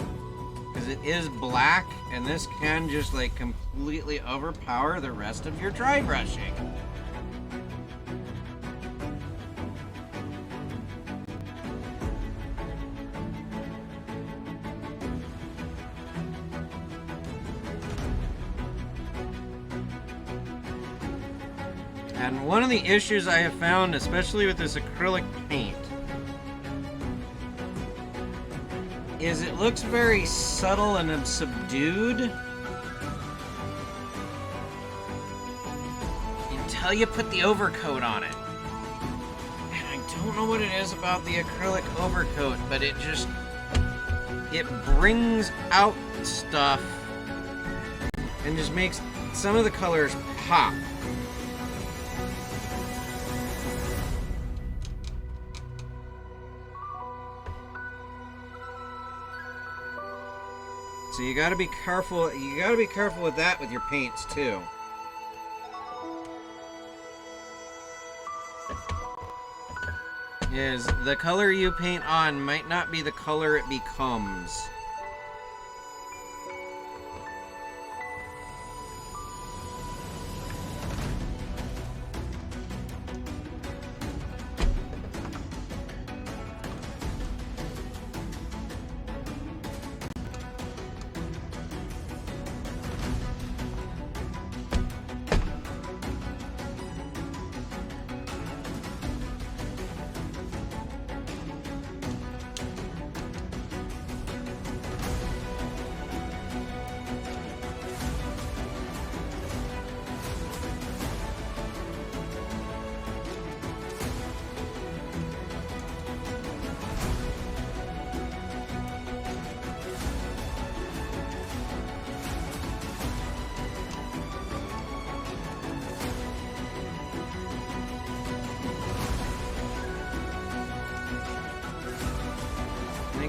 because it is black, and this can just like completely overpower the rest of your dry brushing. And one of the issues I have found, especially with this acrylic paint, is it looks very subtle and subdued until you put the overcoat on it. And I don't know what it is about the acrylic overcoat, but it brings out stuff and just makes some of the colors pop. So you gotta be careful. You gotta be careful with that with your paints too. Is the color you paint on might not be the color it becomes.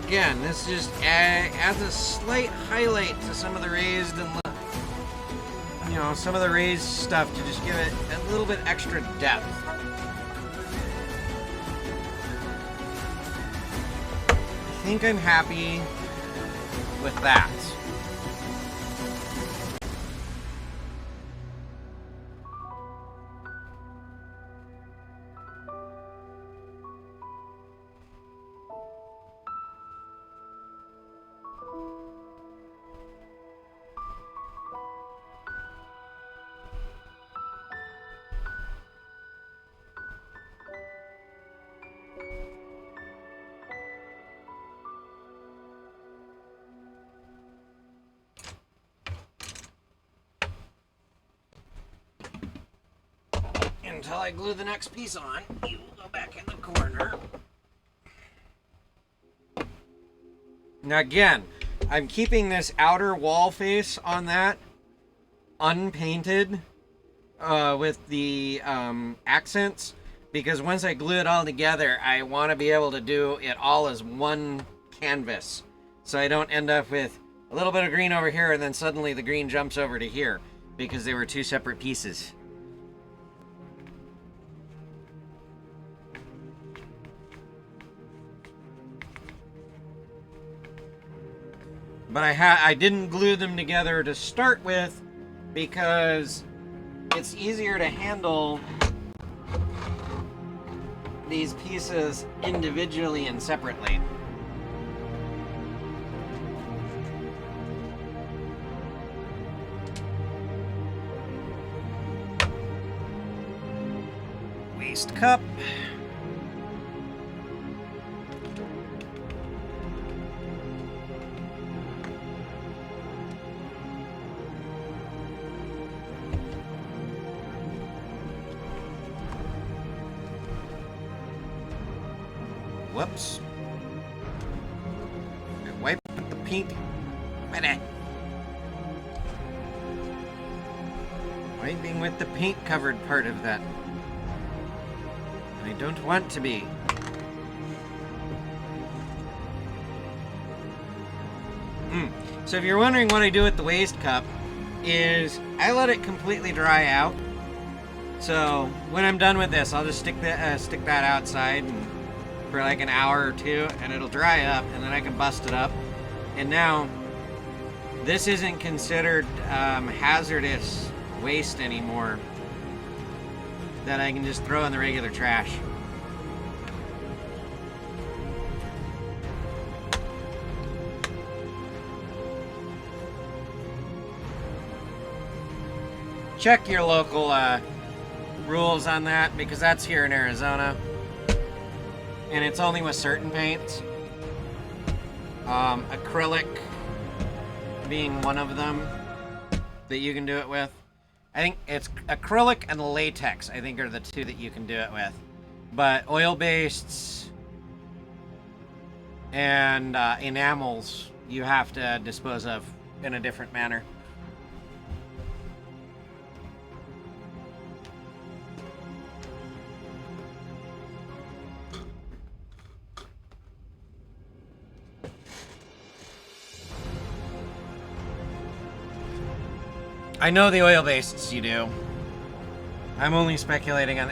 Again, this just adds a slight highlight to some of the raised and, some of the raised stuff to just give it a little bit extra depth. I think I'm happy with that. Until I glue the next piece on, you will go back in the corner. Now again, I'm keeping this outer wall face on that unpainted with the accents, because once I glue it all together, I want to be able to do it all as one canvas, so I don't end up with a little bit of green over here and then suddenly the green jumps over to here. because they were two separate pieces. But I didn't glue them together to start with because it's easier to handle these pieces individually and separately. Waste cup. Whoops. Wipe with the paint. Wiping with the paint covered part of that. I don't want to be. So if you're wondering what I do with the waste cup, is I let it completely dry out. So when I'm done with this, I'll just stick that outside for like an hour or two, and it'll dry up, and then I can bust it up. And now, this isn't considered hazardous waste anymore that I can just throw in the regular trash. Check your local rules on that, because that's here in Arizona. And it's only with certain paints. Acrylic being one of them that you can do it with. I think it's acrylic and latex, I think, are the two that you can do it with. But oil-based and enamels you have to dispose of in a different manner. I know the oil-based you do. I'm only speculating on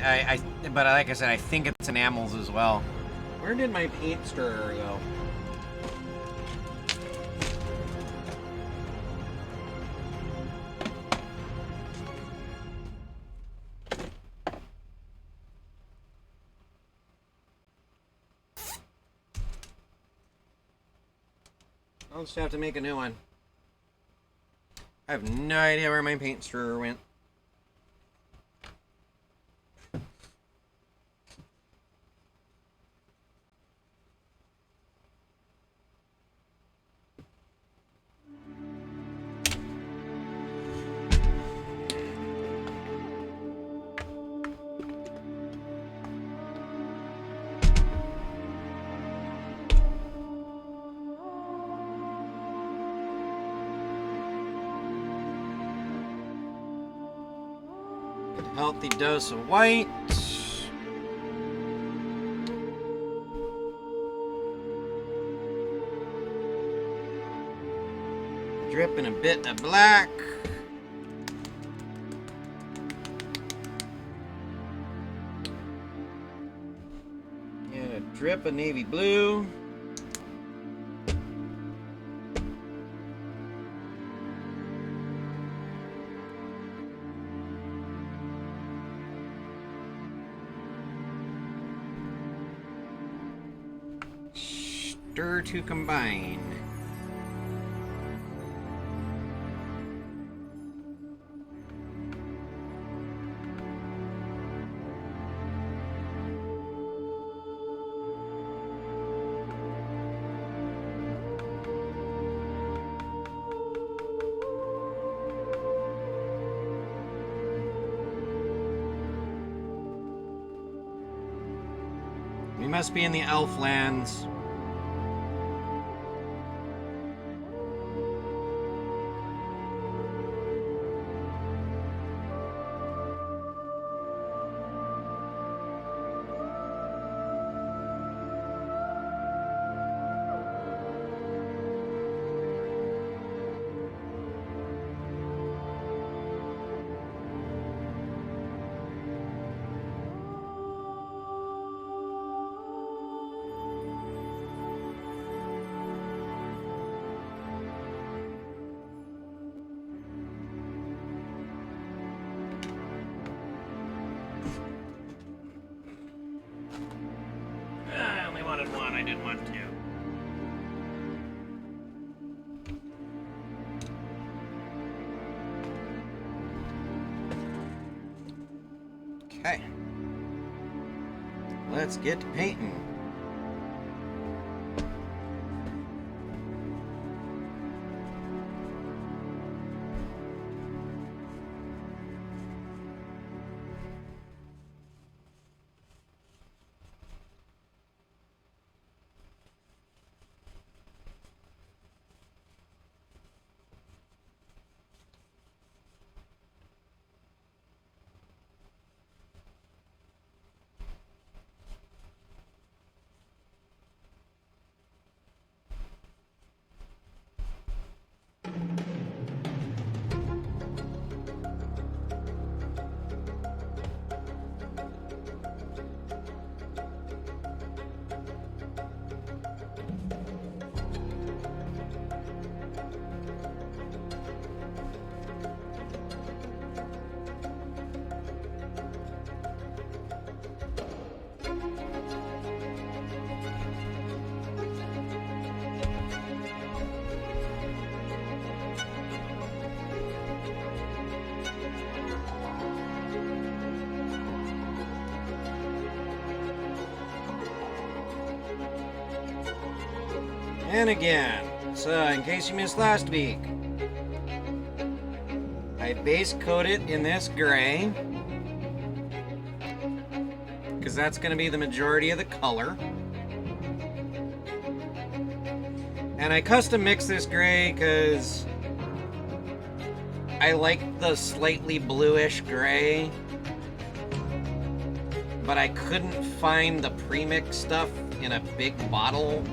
but like I said, I think it's enamels as well. Where did my paint stirrer go? I'll just have to make a new one. I have no idea where my paint stirrer went. Healthy dose of white. Dripping a bit of black. And a drip of navy blue. Stir to combine. We must be in the elf lands. I didn't want to. Okay. Let's get to painting. And again. So, in case you missed last week, I base coat it in this gray, because that's going to be the majority of the color. And I custom mix this gray because I like the slightly bluish gray, but I couldn't find the premix stuff in a big bottle.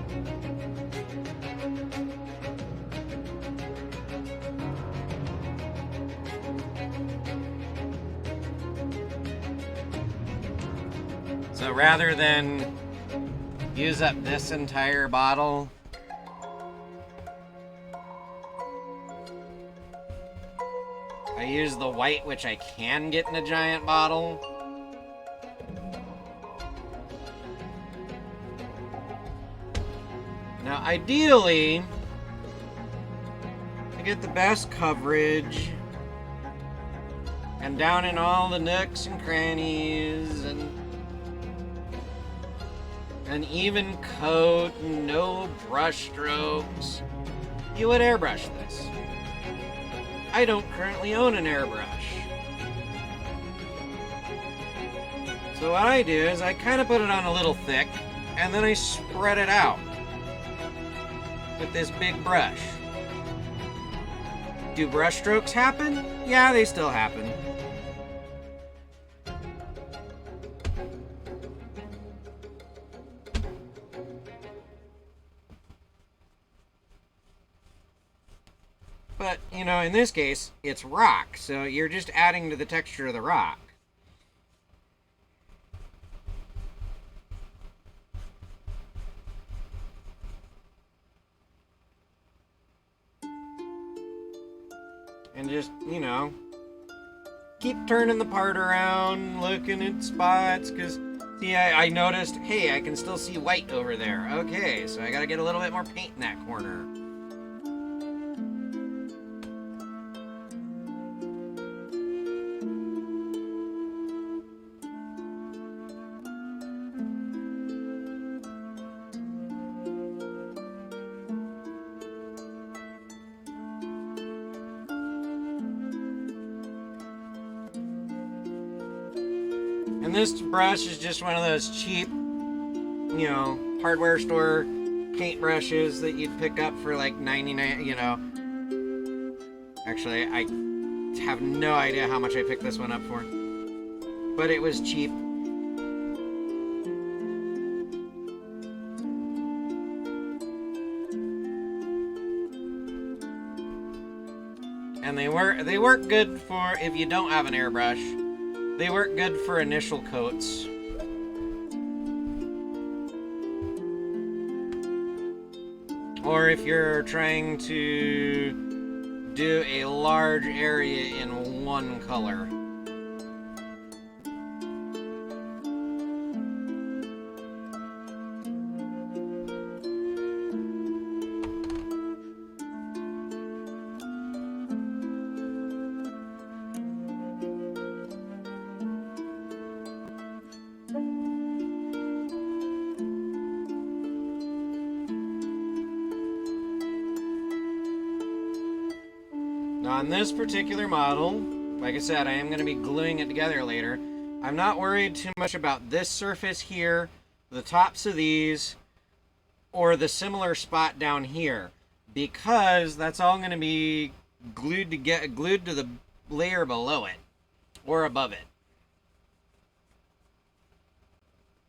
So rather than use up this entire bottle, I use the white, which I can get in a giant bottle. Now, ideally, to get the best coverage and down in all the nooks and crannies and an even coat and no brush strokes, you would airbrush this. I don't currently own an airbrush. So what I do is I kind of put it on a little thick and then I spread it out with this big brush. Do brush strokes happen? Yeah, they still happen. But, you know, in this case, it's rock, so you're just adding to the texture of the rock. And just, you know, keep turning the part around, looking at spots, because, see, I noticed, hey, I can still see white over there. Okay, so I gotta get a little bit more paint in that corner. And this brush is just one of those cheap, you know, hardware store paint brushes that you'd pick up for like 99, you know. Actually, I have no idea how much I picked this one up for. But it was cheap. And they work good for if you don't have an airbrush. They work good for initial coats. Or if you're trying to do a large area in one color. on this particular model, like I said, I am going to be gluing it together later. I'm not worried too much about this surface here, the tops of these, or the similar spot down here, because that's all going to be glued to the layer below it or above it.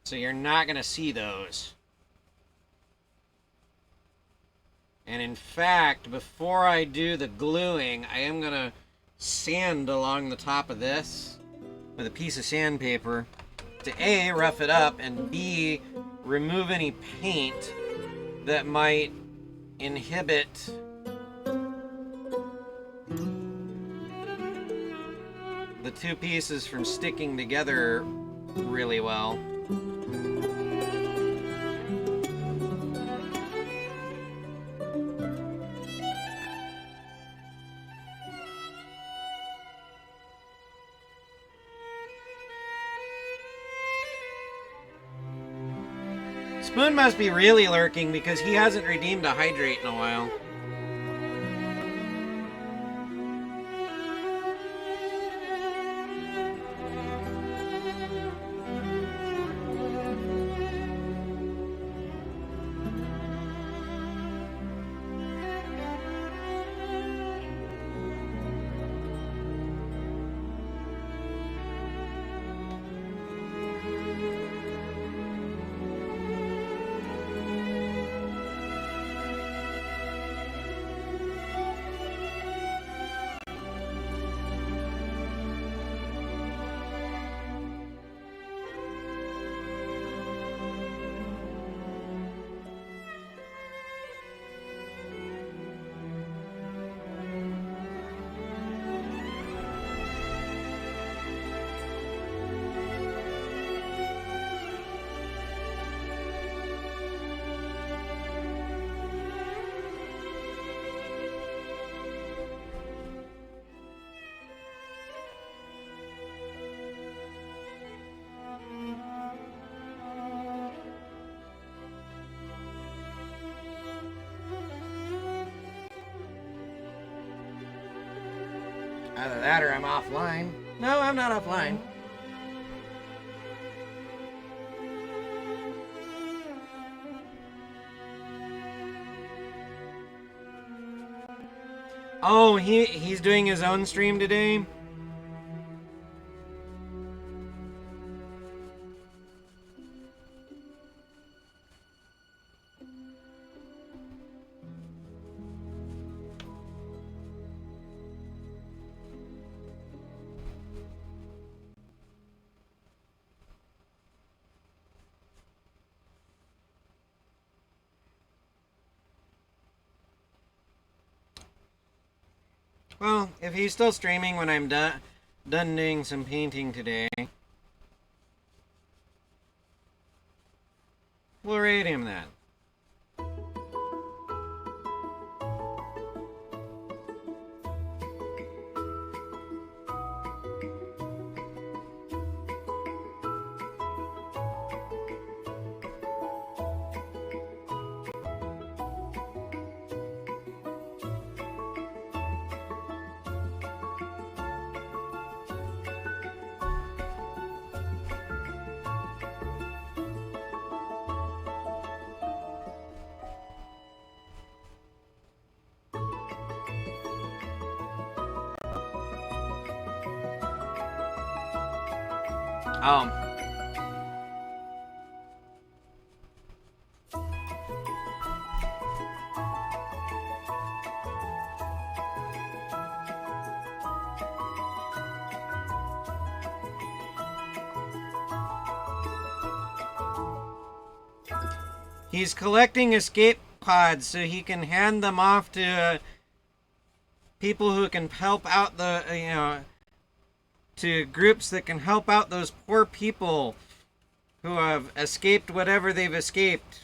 So you're not going to see those. And in fact, before I do the gluing, I am going to sand along the top of this with a piece of sandpaper to A, rough it up, and B, remove any paint that might inhibit the two pieces from sticking together really well. Spoon must be really lurking because he hasn't redeemed a hydrate in a while. Either that or I'm offline. No, I'm not offline. Oh, he's doing his own stream today? Well, if he's still streaming when I'm done doing some painting today, we'll raid him then. Oh. He's collecting escape pods so he can hand them off to people who can help out to groups that can help out those poor people who have escaped whatever they've escaped.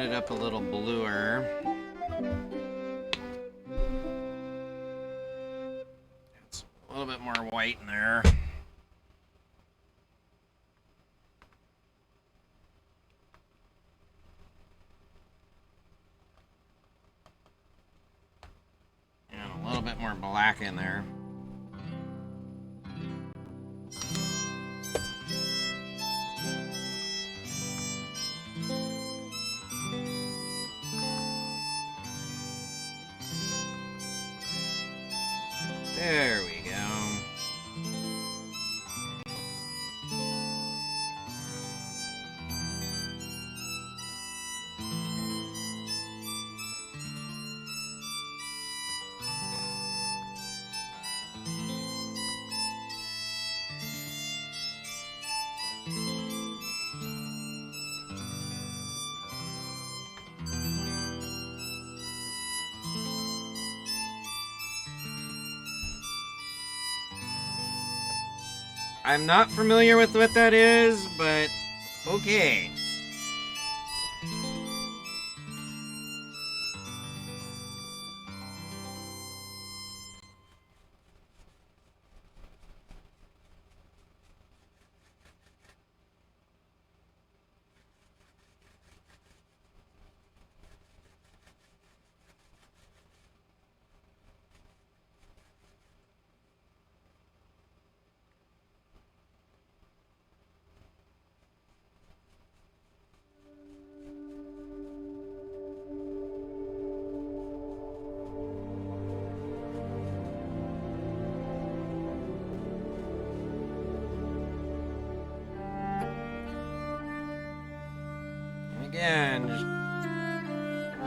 it up a little bluer. It's a little bit more white in there. And a little bit more black in there. There we go. I'm not familiar with what that is, but okay. Again, just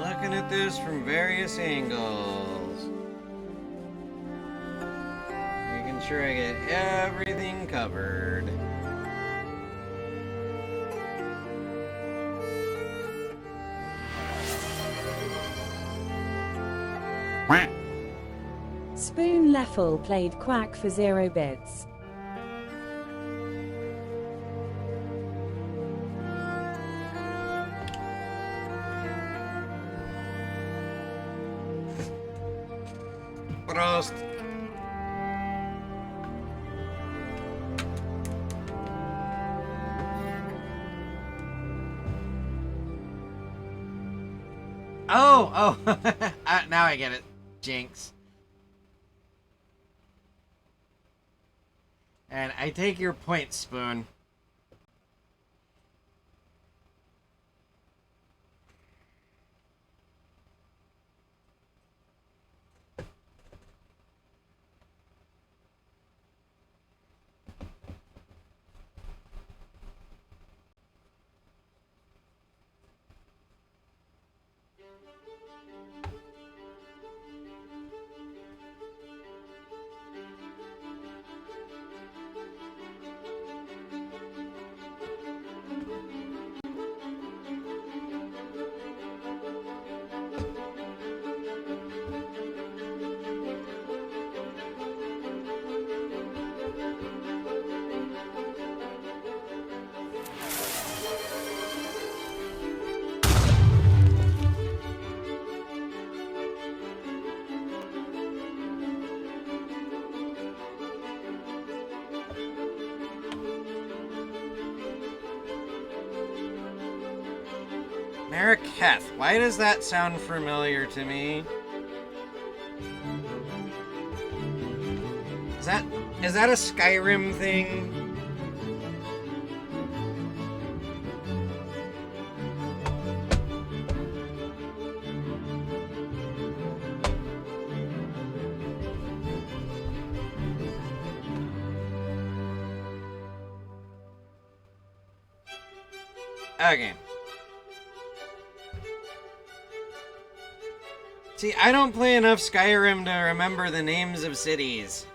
looking at this from various angles. Making sure I get everything covered. Spoon Leffel played Quack for 0 bits. Prost. Oh, now I get it. Jinx. And I take your point, Spoon. Mariketh. Why does that sound familiar to me? Is that a Skyrim thing? Okay. See, I don't play enough Skyrim to remember the names of cities.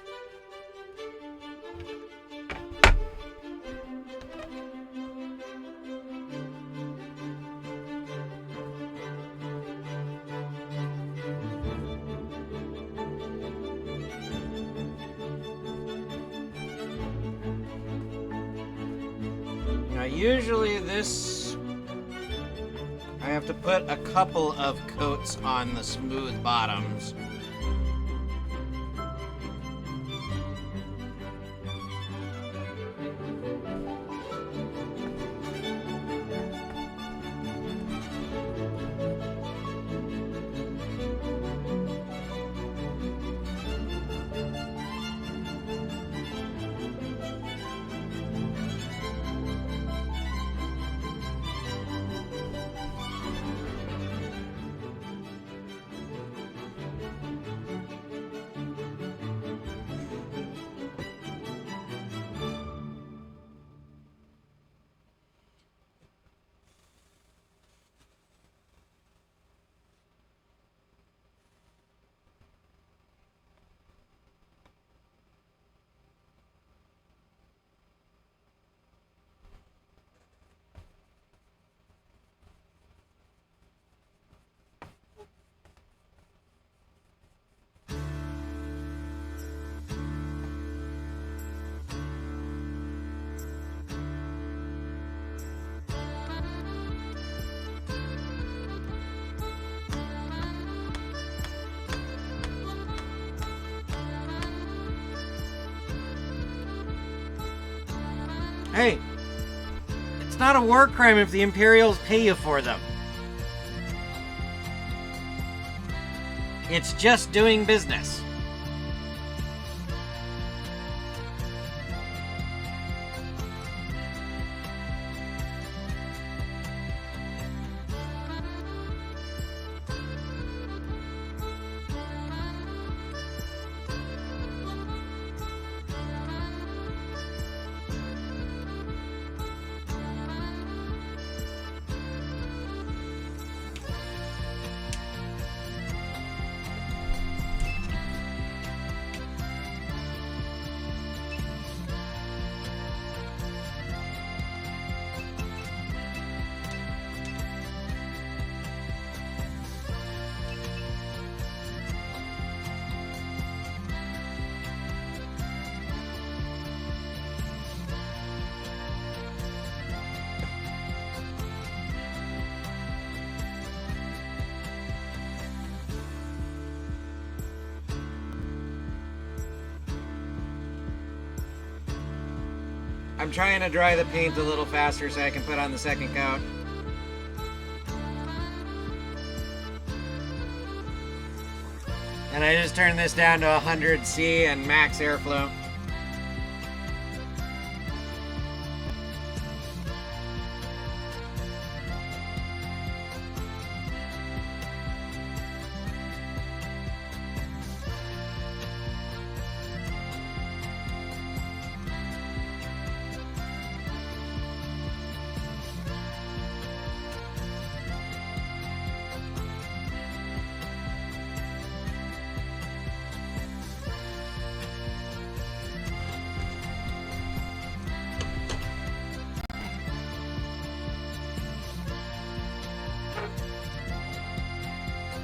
Now, usually this... have to put a couple of coats on the smooth bottoms. Hey, it's not a war crime if the Imperials pay you for them. It's just doing business. I'm trying to dry the paint a little faster so I can put on the second coat. And I just turned this down to 100C and max airflow.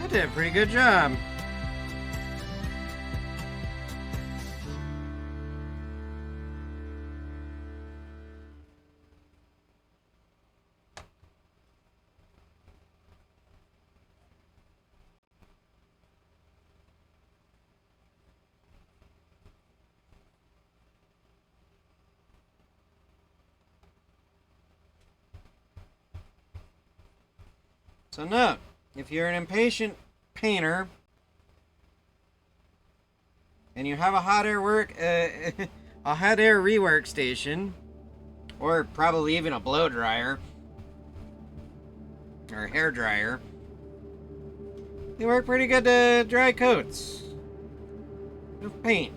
I did a pretty good job. So note, if you're an impatient painter and you have a hot air rework station, or probably even a blow dryer or a hair dryer, they work pretty good to dry coats of paint.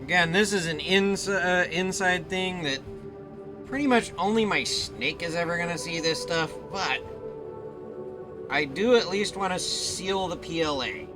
Again, this is an inside thing that pretty much only my snake is ever going to see this stuff, but I do at least want to seal the PLA.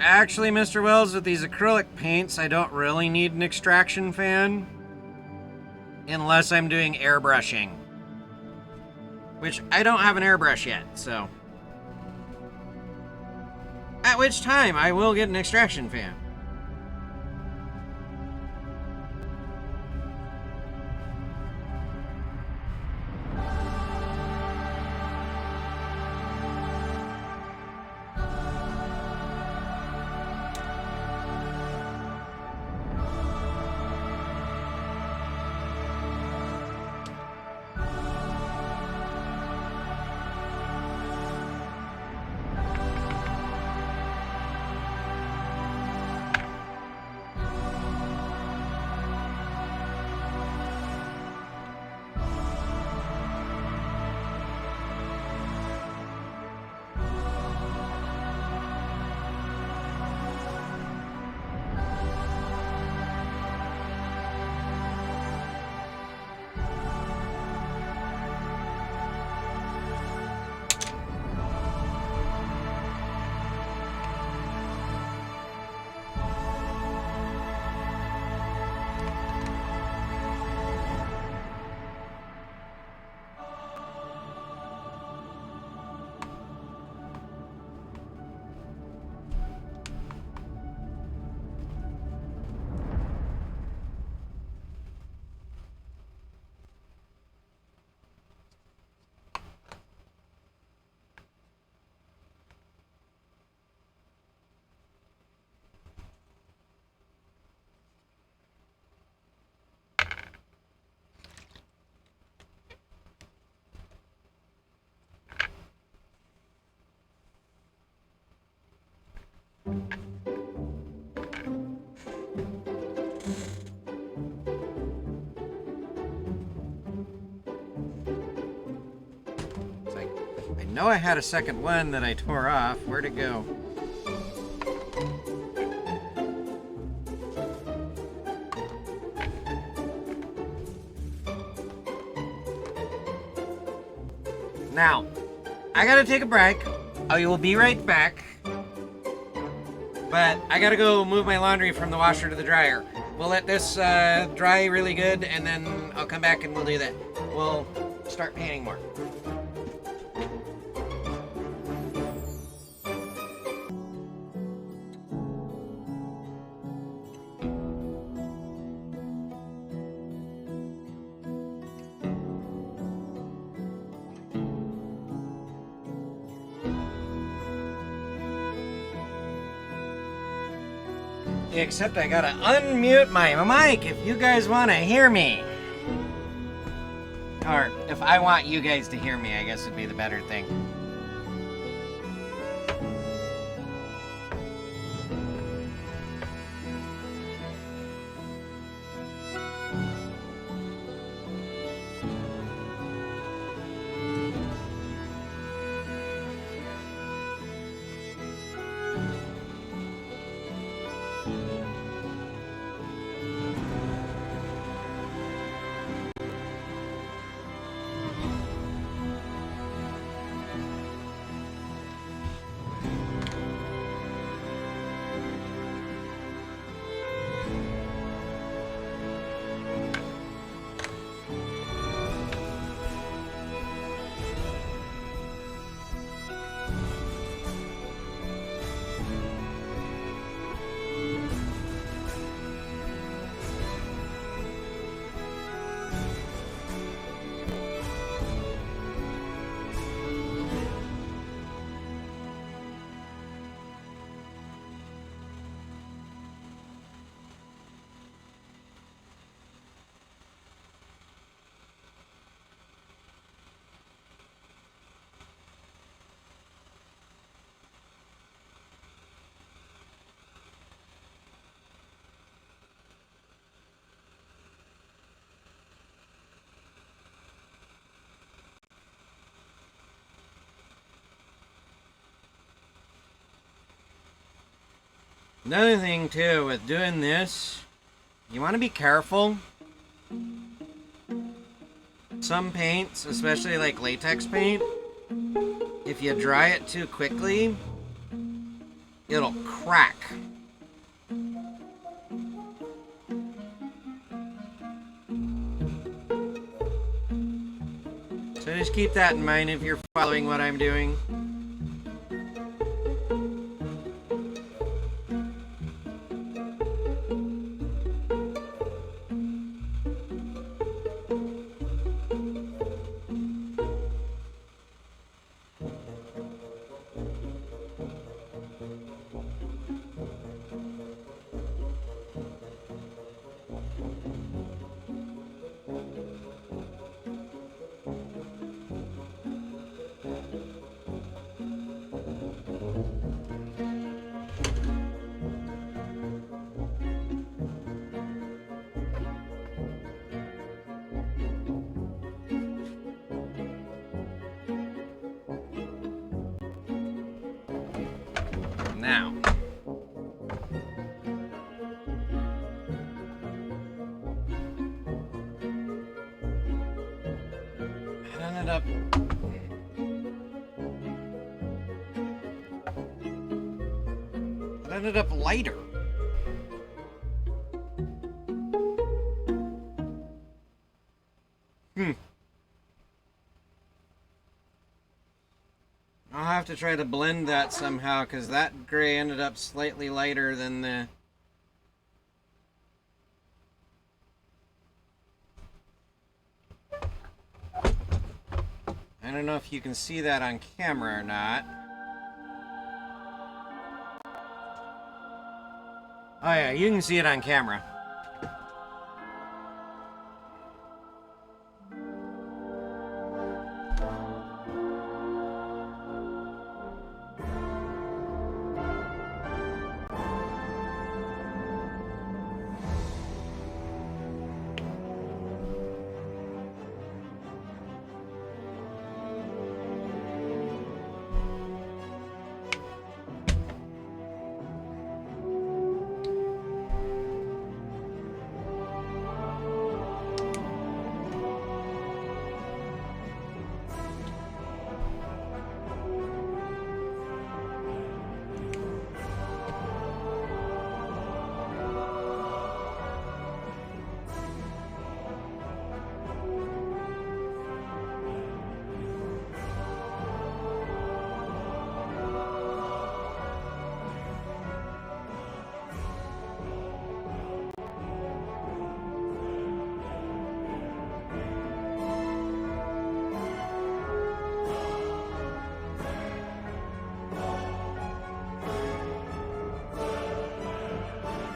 Actually, Mr. Wells, with these acrylic paints, I don't really need an extraction fan. Unless I'm doing airbrushing. Which, I don't have an airbrush yet, so... At which time, I will get an extraction fan. It's like, I know I had a second one that I tore off. Where'd it go? Now, I gotta take a break. I will be right back. But I gotta go move my laundry from the washer to the dryer. We'll let this dry really good, and then I'll come back and we'll do that. We'll start painting more. Except I gotta unmute my mic if you guys want to hear me. Or if I want you guys to hear me, I guess would be the better thing. Another thing too with doing this, you want to be careful. Some paints, especially like latex paint, if you dry it too quickly, it'll crack. So just keep that in mind if you're following what I'm doing. Now, it ended up lighter. I'll have to try to blend that somehow, because that gray ended up slightly lighter than the... I don't know if you can see that on camera or not. Oh yeah, you can see it on camera.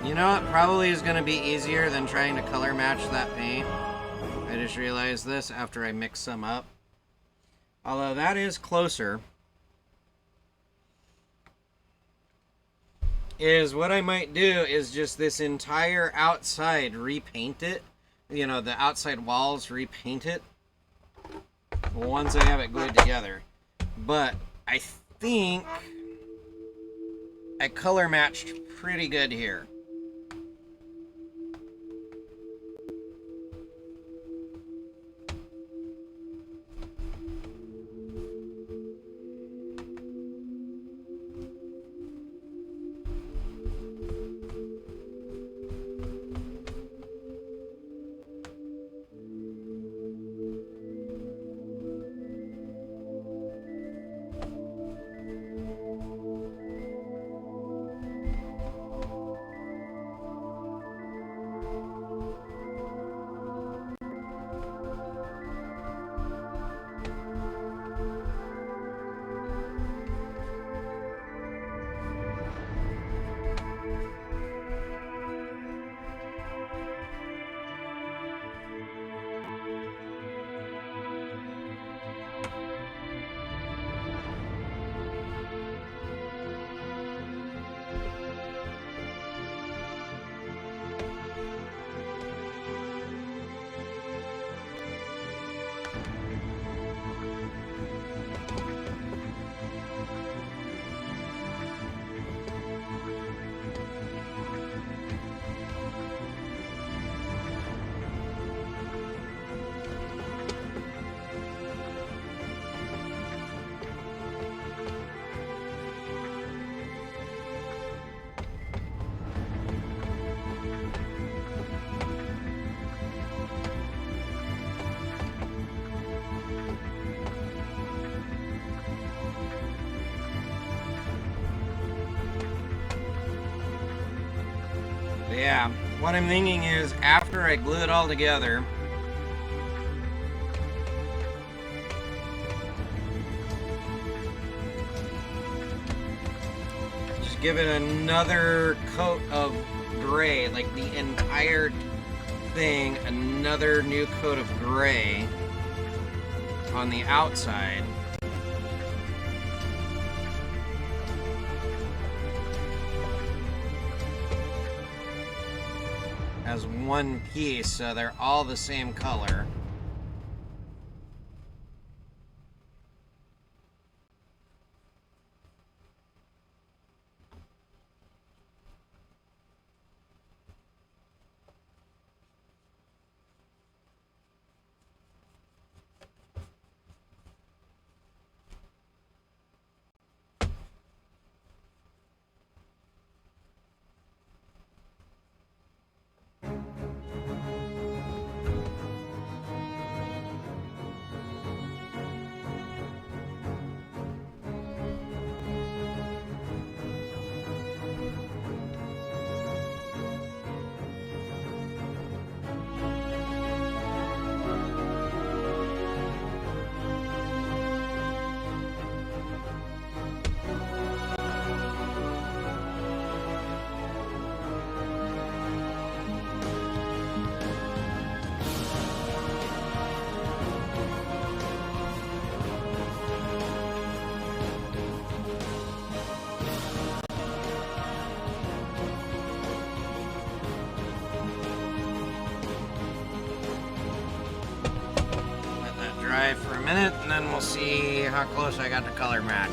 You know what probably is going to be easier than trying to color match that paint? I just realized this after I mix some up. Although that is closer. Is what I might do is just this entire outside repaint it. You know, the outside walls repaint it. Once I have it glued together. But I think I color matched pretty good here. Yeah, what I'm thinking is after I glue it all together, just give it another coat of gray, like the entire thing, another new coat of gray on the outside. As one piece, so they're all the same color. For a minute, and then we'll see how close I got to color match.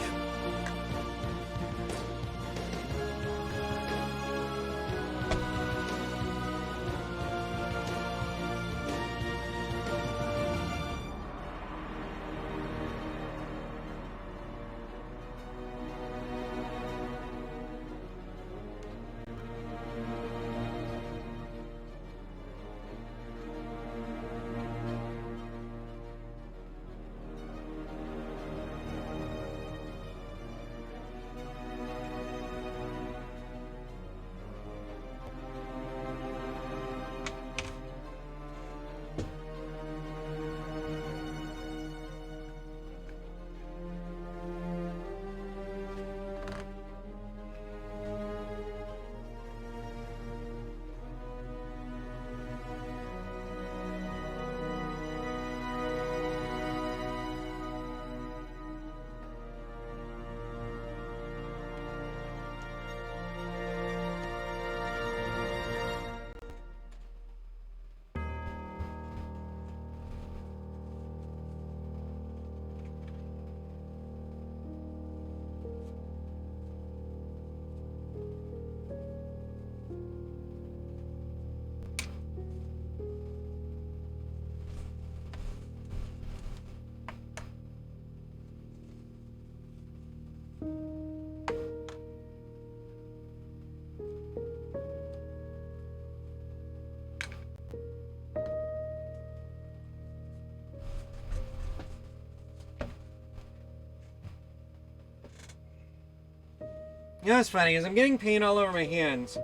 You know what's funny is I'm getting paint all over my hands,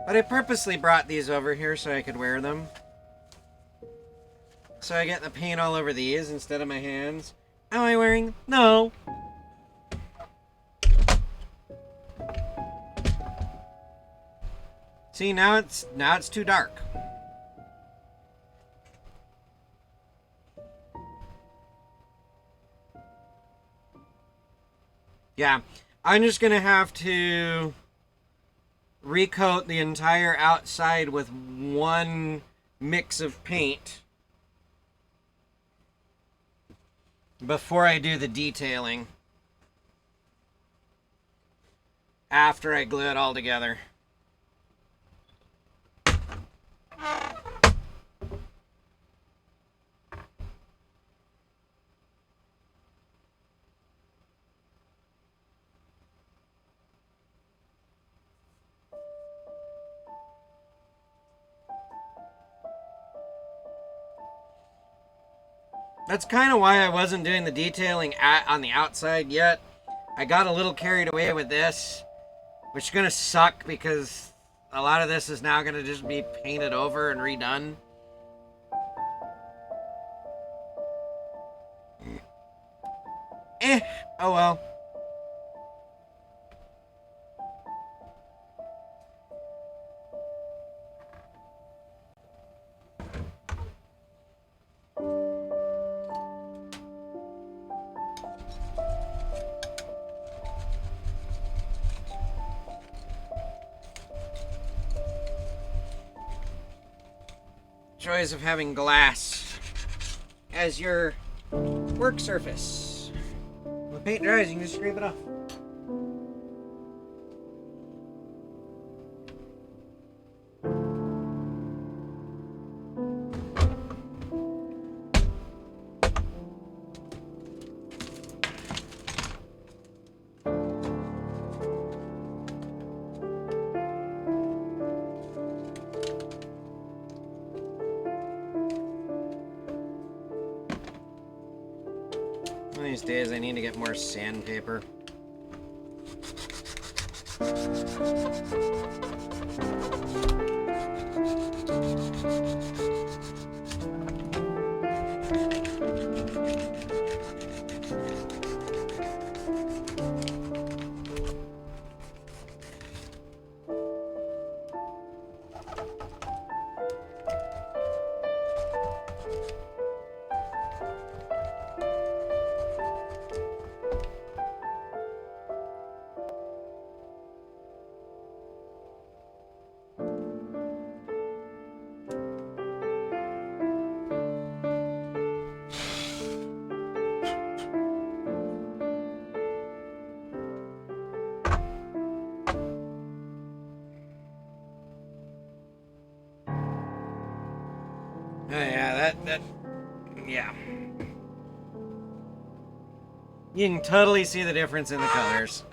but I purposely brought these over here so I could wear them. So I get the paint all over these instead of my hands. Am I wearing? No. See, now it's too dark. Yeah. I'm just going to have to recoat the entire outside with one mix of paint before I do the detailing, after I glue it all together. That's kind of why I wasn't doing the detailing on the outside yet. I got a little carried away with this, which is going to suck because a lot of this is now going to just be painted over and redone. Oh well. Joys of having glass as your work surface. When the paint dries, you can just scrape it off. One of these days I need to get more sandpaper. Oh yeah, yeah. You can totally see the difference in the colors.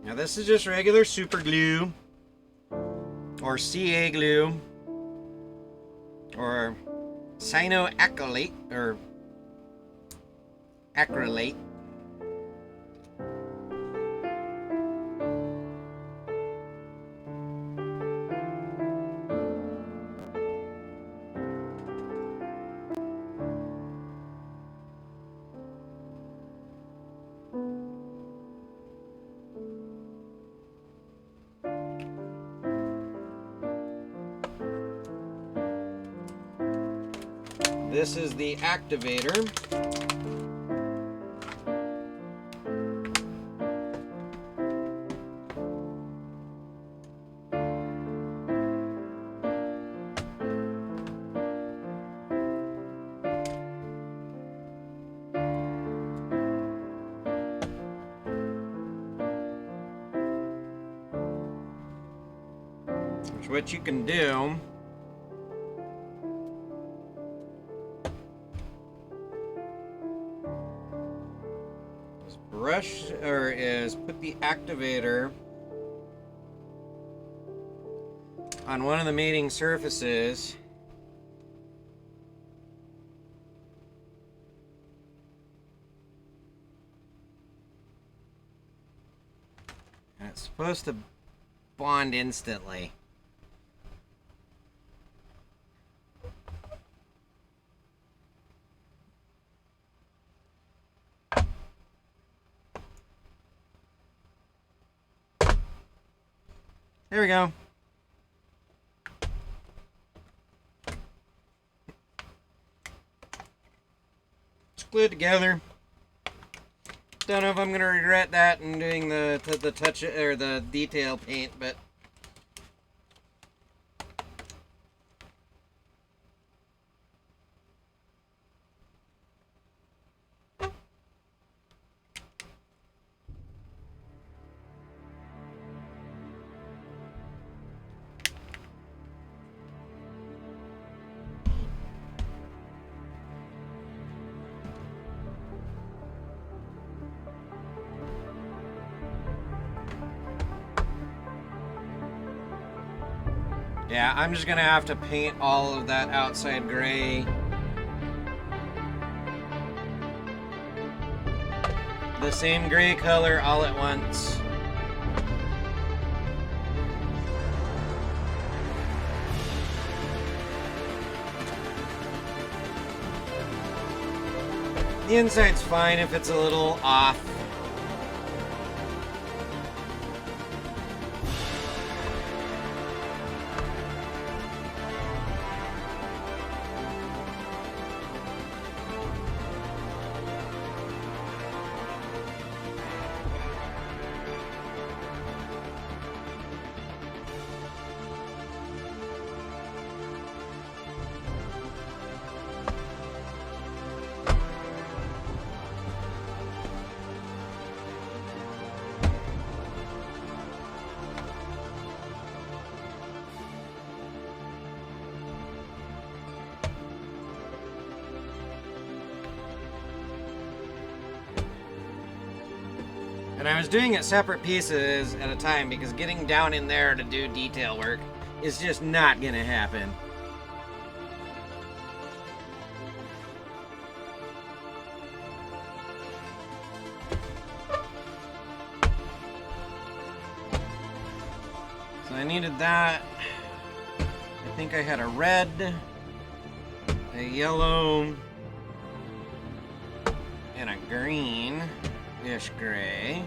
Now this is just regular super glue, or CA glue, or cyanoacrylate, or acrylate. This is the activator. Which what you can do brush, or is put the activator on one of the mating surfaces. And it's supposed to bond instantly. There we go. It's glued together. Don't know if I'm gonna regret that and doing the touch or the detail paint, but yeah, I'm just gonna have to paint all of that outside gray. The same gray color all at once. The inside's fine if it's a little off. And I was doing it separate pieces at a time because getting down in there to do detail work is just not gonna happen. So I needed that. I think I had a red, a yellow, and a green-ish gray.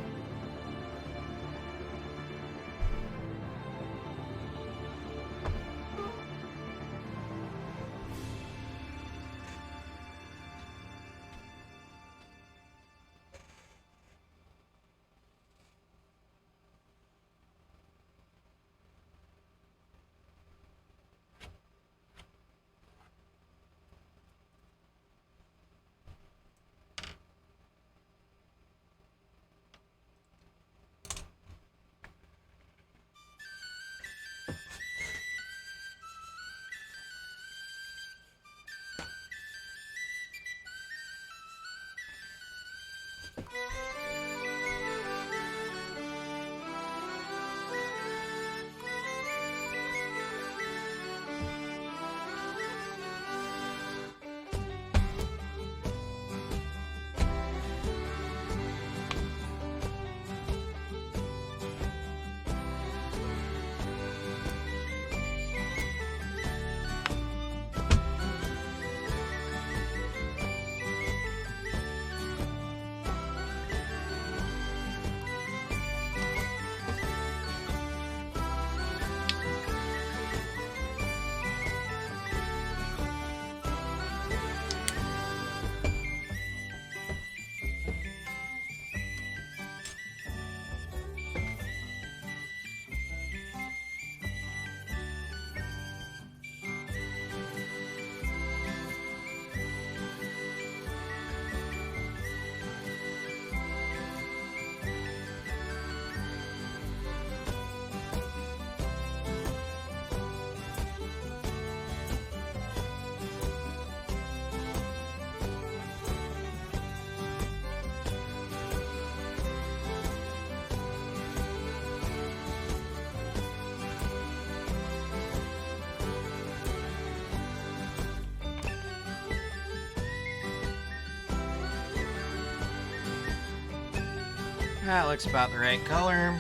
That looks about the right color.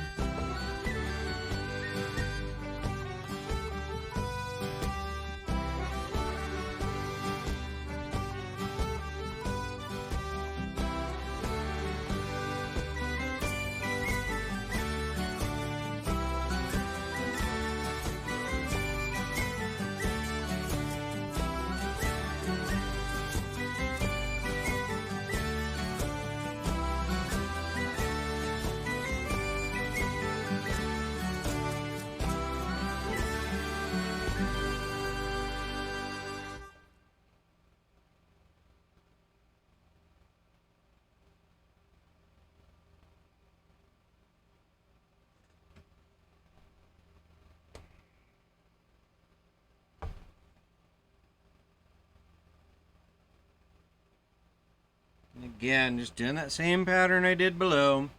Again, just doing that same pattern I did below.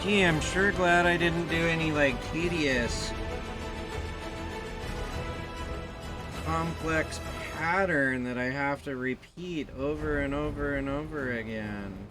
Gee, I'm sure glad I didn't do any, like, tedious, complex pattern that I have to repeat over and over and over again.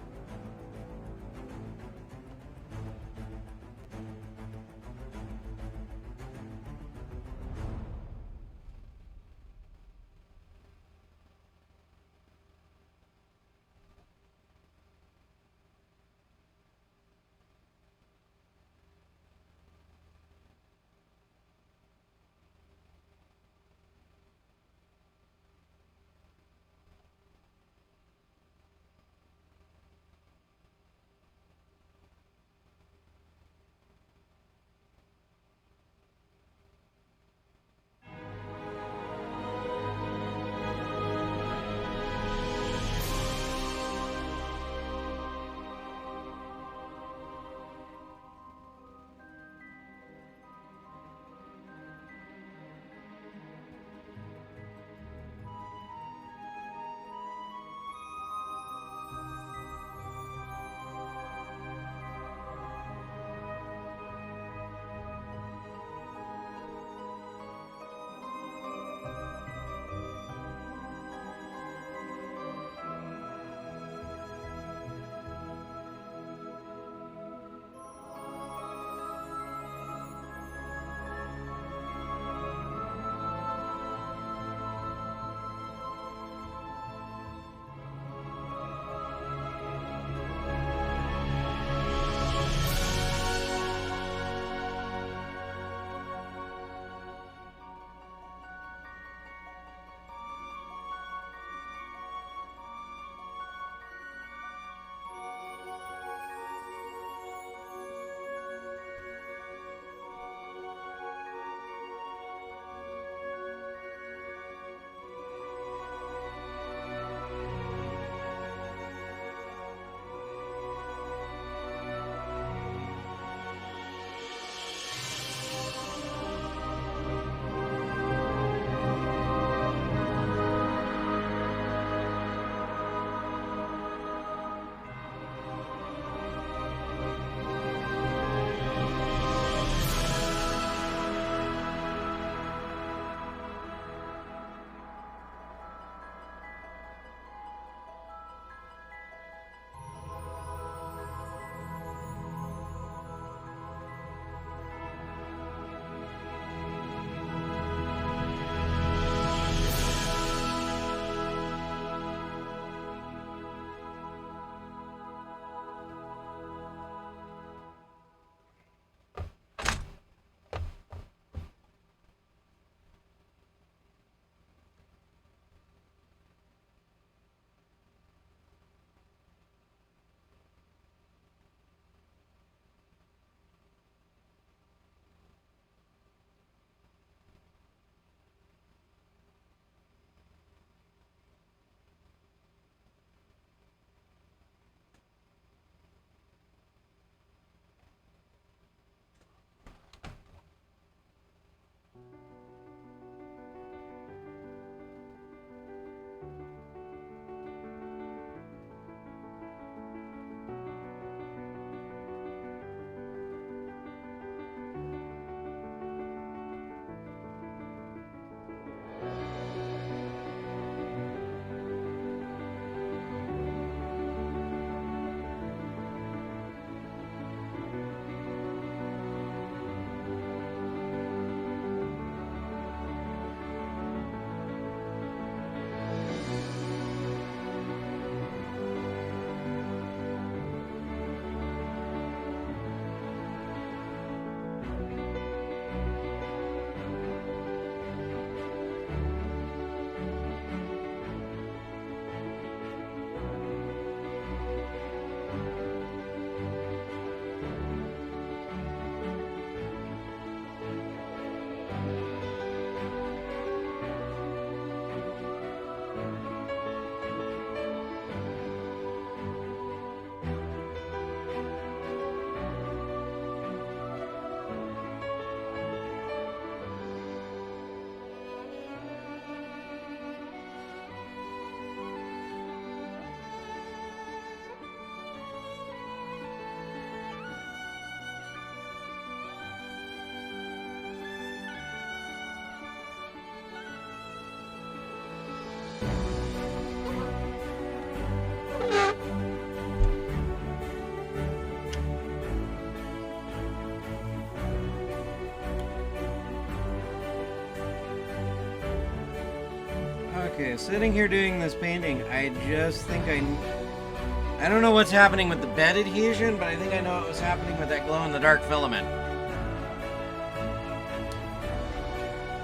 Okay, sitting here doing this painting, I just think I don't know what's happening with the bed adhesion, but I think I know what was happening with that glow-in-the-dark filament.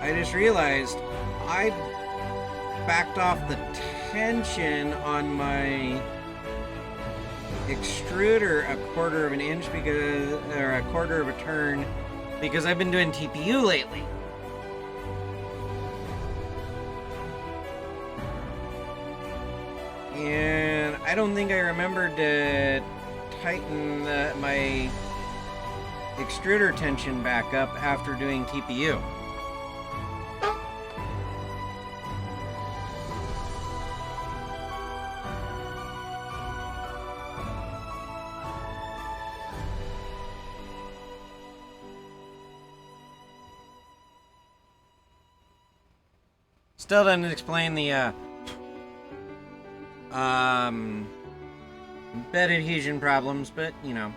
I just realized I backed off the tension on my extruder a quarter of an inch or a quarter of a turn because I've been doing TPU lately. And I don't think I remembered to tighten my extruder tension back up after doing TPU. Still doesn't explain the bed adhesion problems, but you know.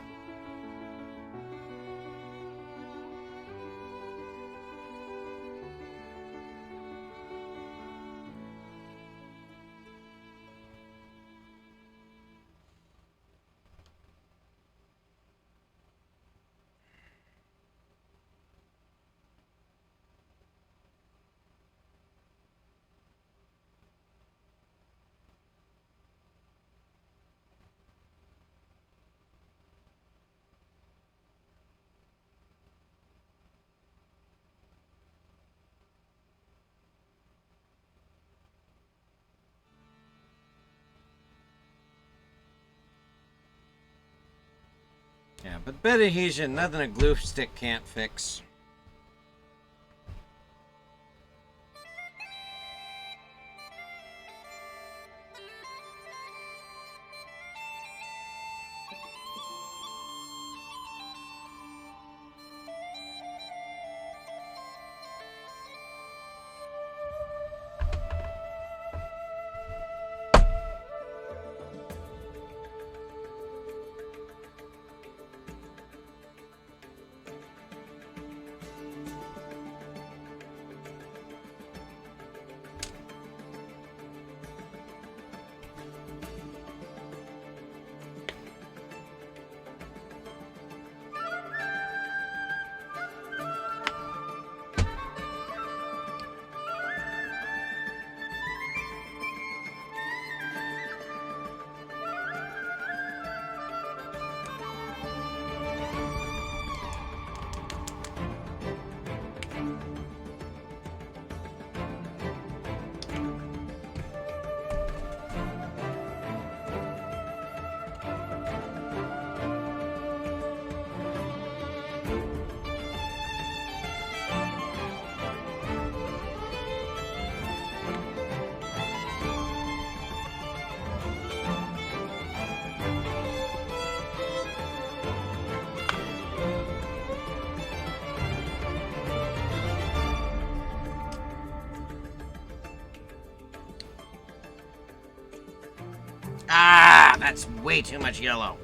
Yeah, but bed adhesion, nothing a glue stick can't fix. Ah, that's way too much yellow.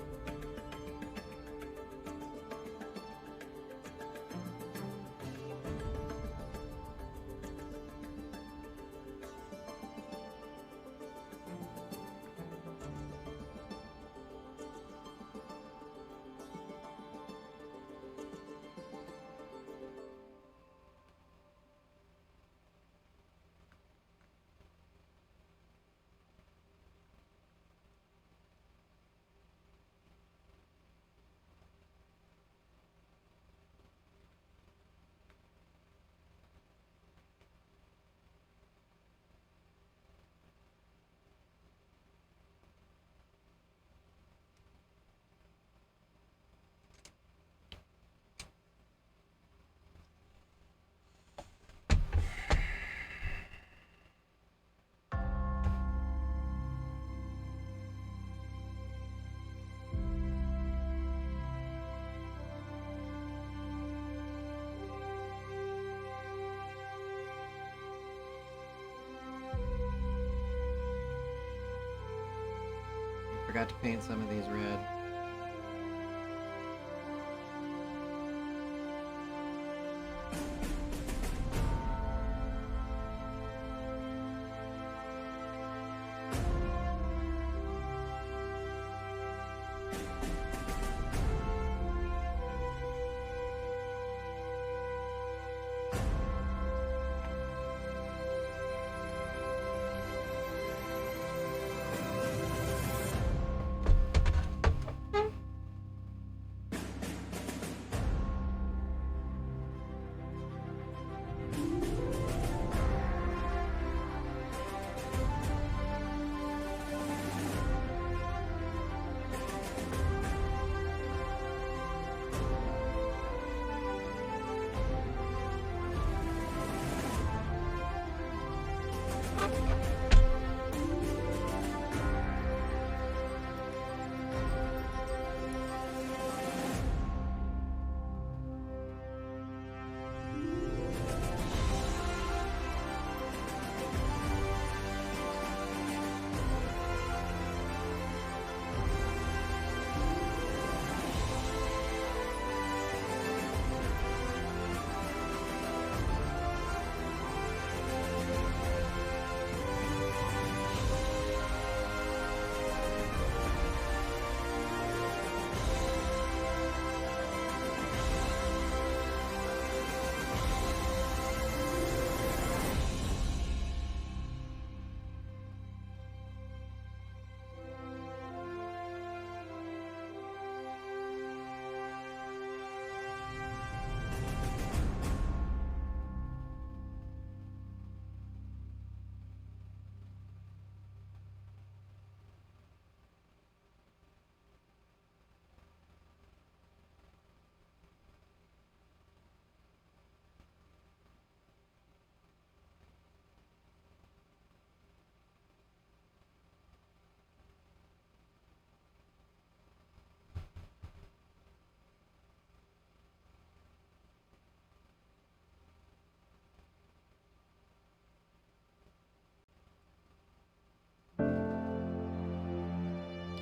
Forgot to paint some of these red.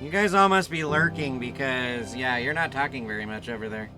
You guys all must be lurking because, yeah, you're not talking very much over there.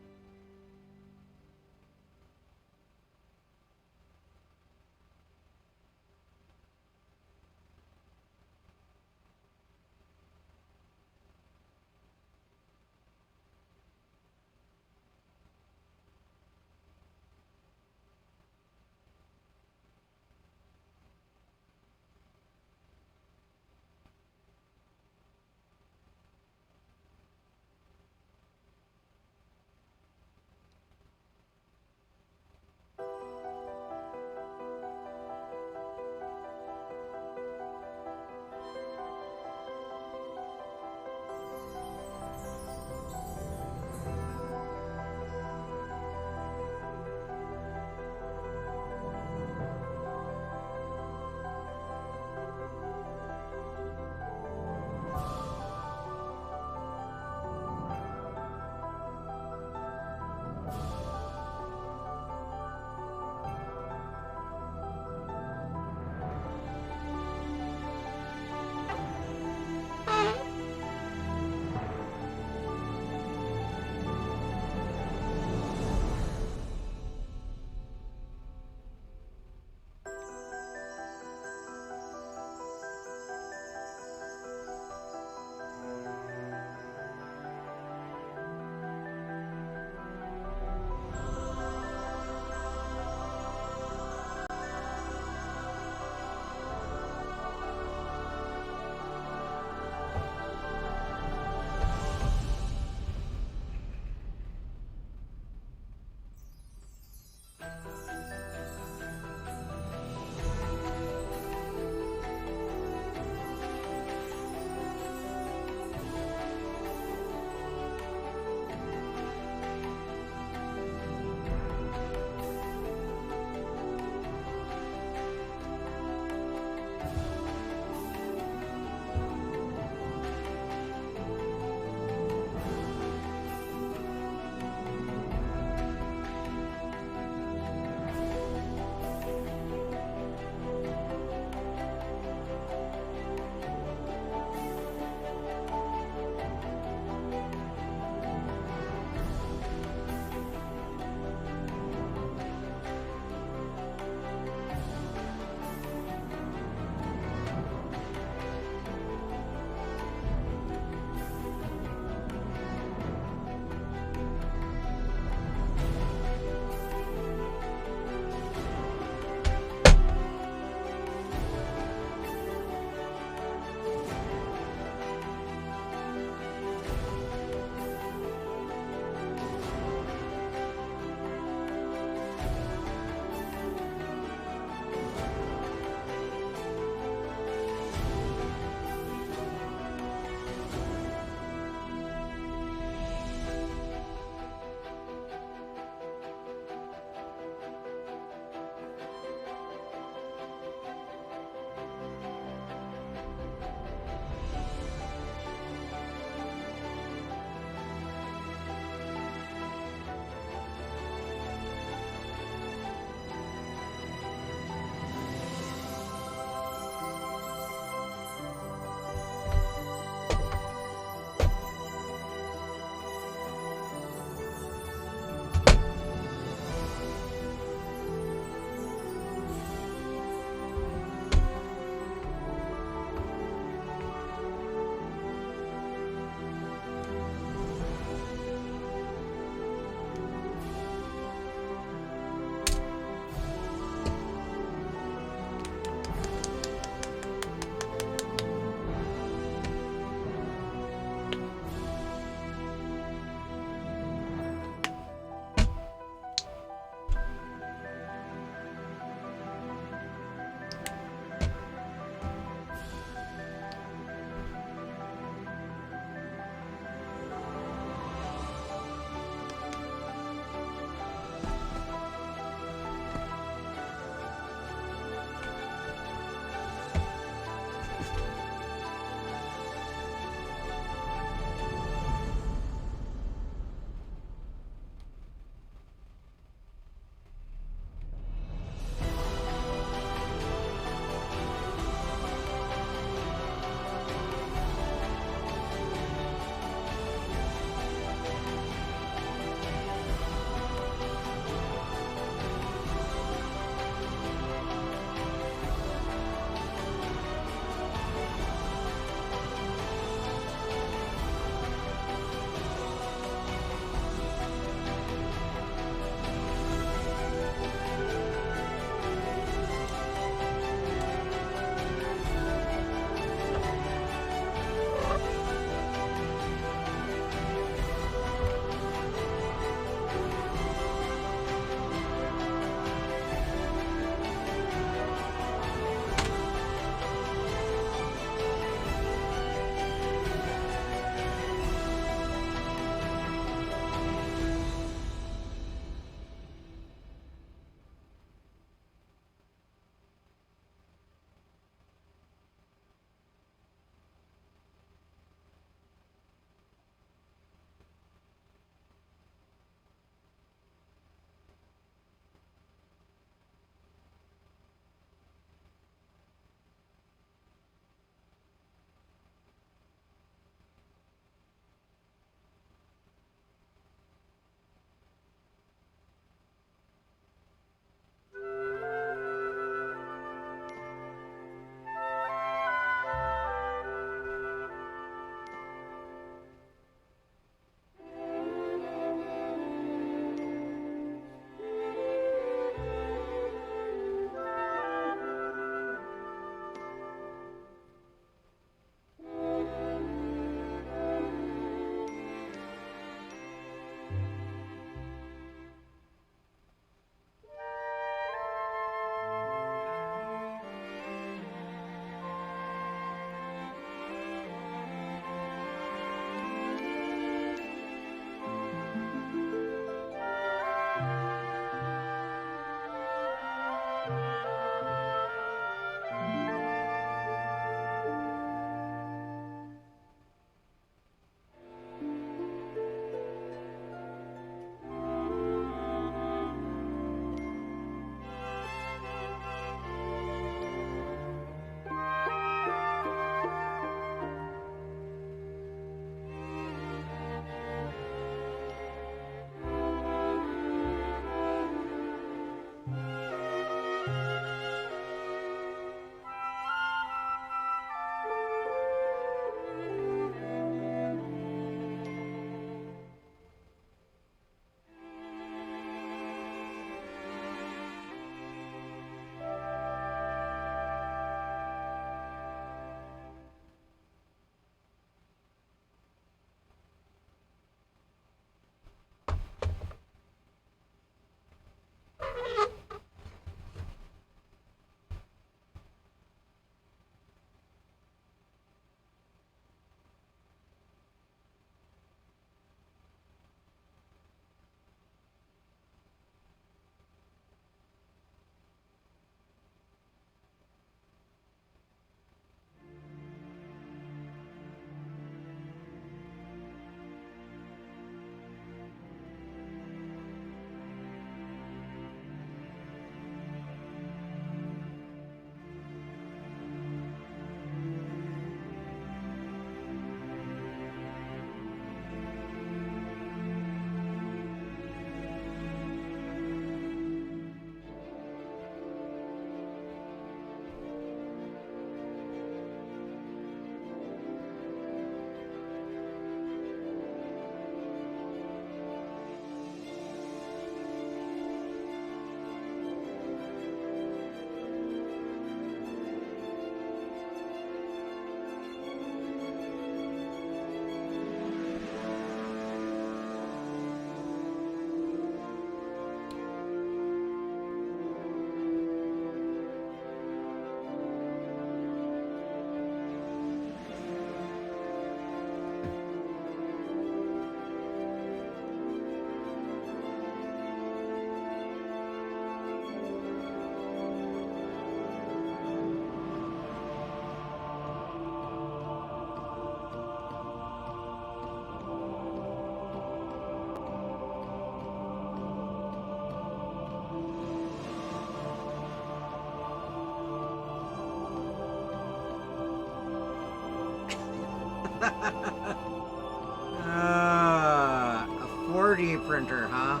A 4D printer, huh?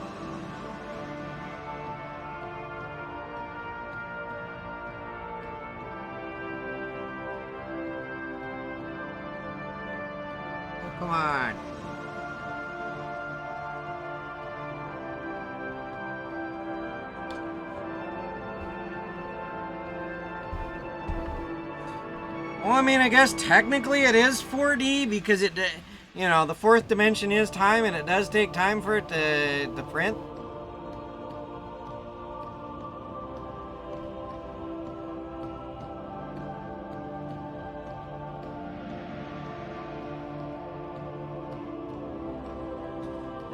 Oh, come on. Well, I mean, I guess technically it is 4D because it, you know, the fourth dimension is time and it does take time for it to print.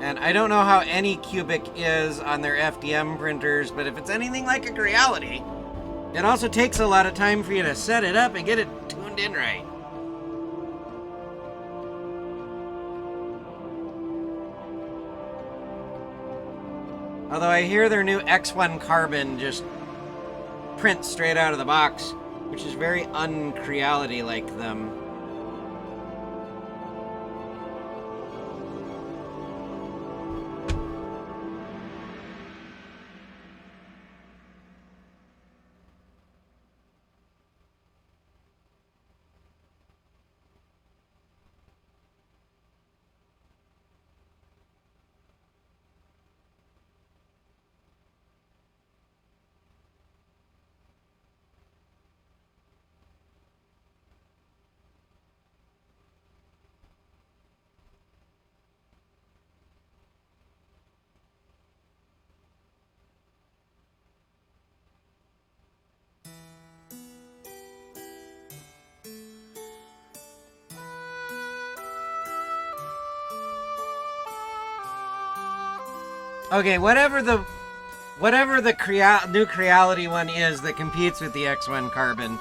And I don't know how any cubic is on their FDM printers, but if it's anything like a Reality, it also takes a lot of time for you to set it up and get it tuned in right. Although I hear their new X1 Carbon just prints straight out of the box, which is very un-Creality like them. Okay, whatever the new Creality one is that competes with the X1 Carbon.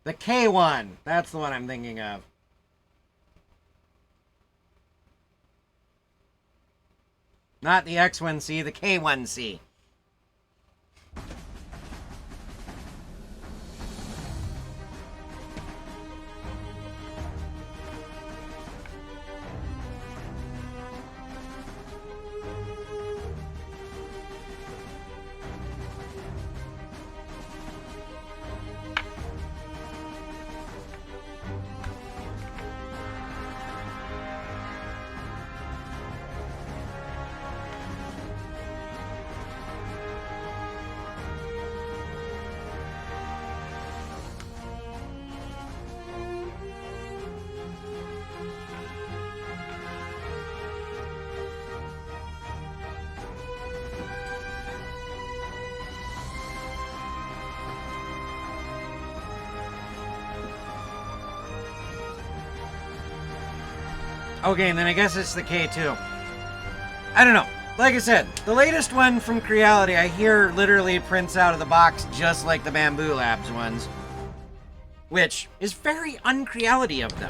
The K1. That's the one I'm thinking of. Not the X1C, the K1C. Okay, and then I guess it's the K2. I don't know. Like I said, the latest one from Creality, I hear literally prints out of the box just like the Bamboo Labs ones. Which is very un-Creality of them.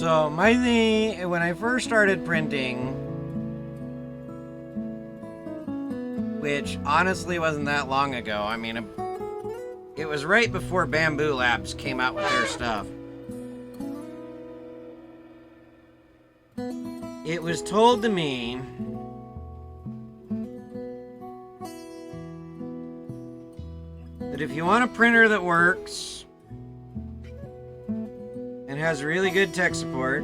So my thing, when I first started printing, which honestly wasn't that long ago, I mean, it was right before Bamboo Labs came out with their stuff. It was told to me that if you want a printer that works and has really good tech support,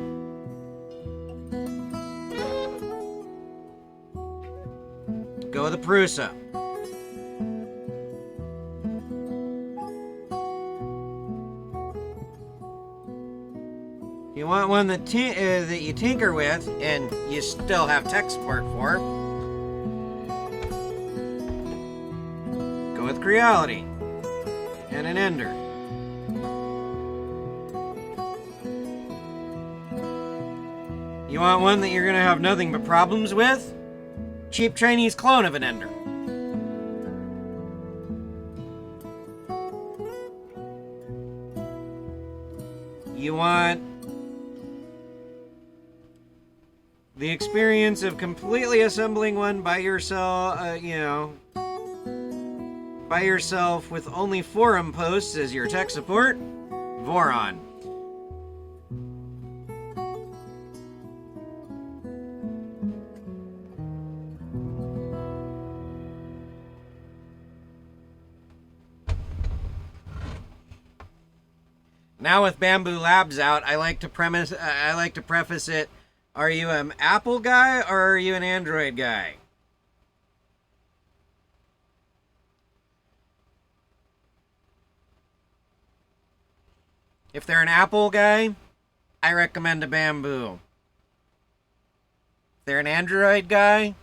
go with a Prusa. You want one that you tinker with and you still have tech support for, go with Creality and an Ender. You want one that you're going to have nothing but problems with? Cheap Chinese clone of an Ender. You want the experience of completely assembling one by yourself, by yourself with only forum posts as your tech support? Voron. Now with Bamboo Labs out, I like to preface it. Are you an Apple guy or are you an Android guy? If they're an Apple guy, I recommend a Bamboo. If they're an Android guy,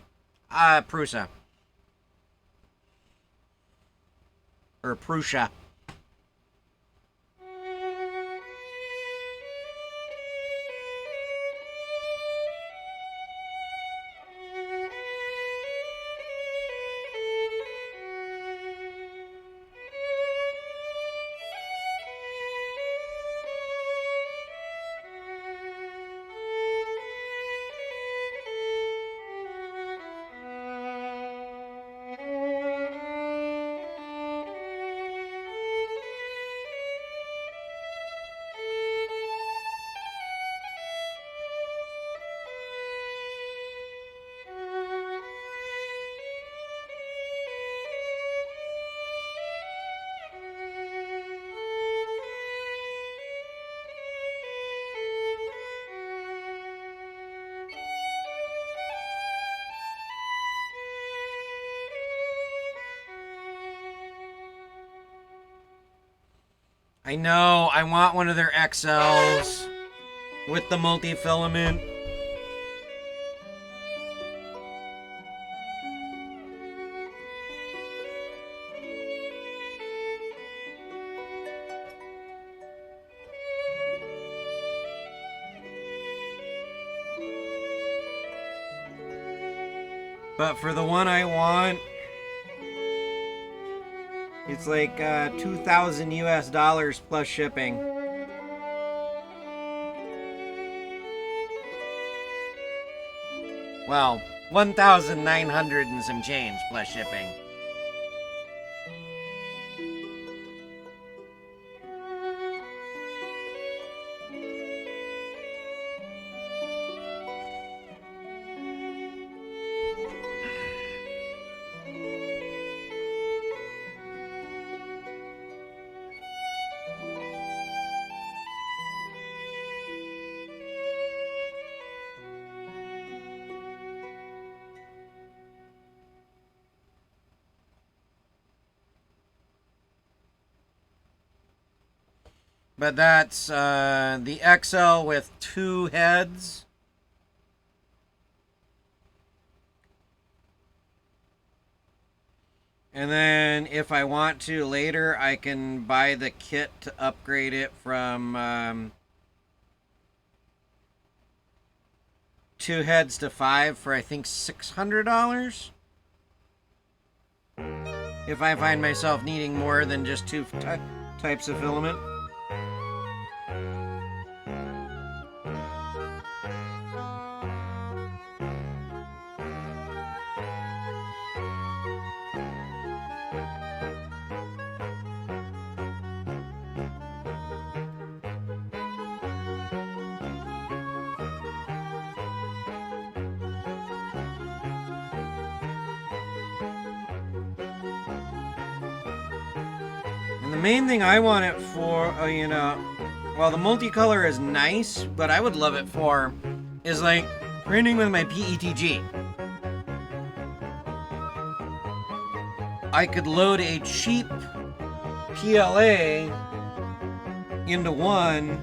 Prusa. Or Prusa. I know, I want one of their XLs with the multi-filament. But for the one I want, it's like $2,000 US plus shipping. Well, 1,900 and some change plus shipping. But that's the XL with 2 heads. And then if I want to later, I can buy the kit to upgrade it from 2 heads to 5 for I think $600. If I find myself needing more than just 2 types of filament. the main thing I want it for, well, the multicolor is nice, but I would love it for is like printing with my PETG. I could load a cheap PLA into one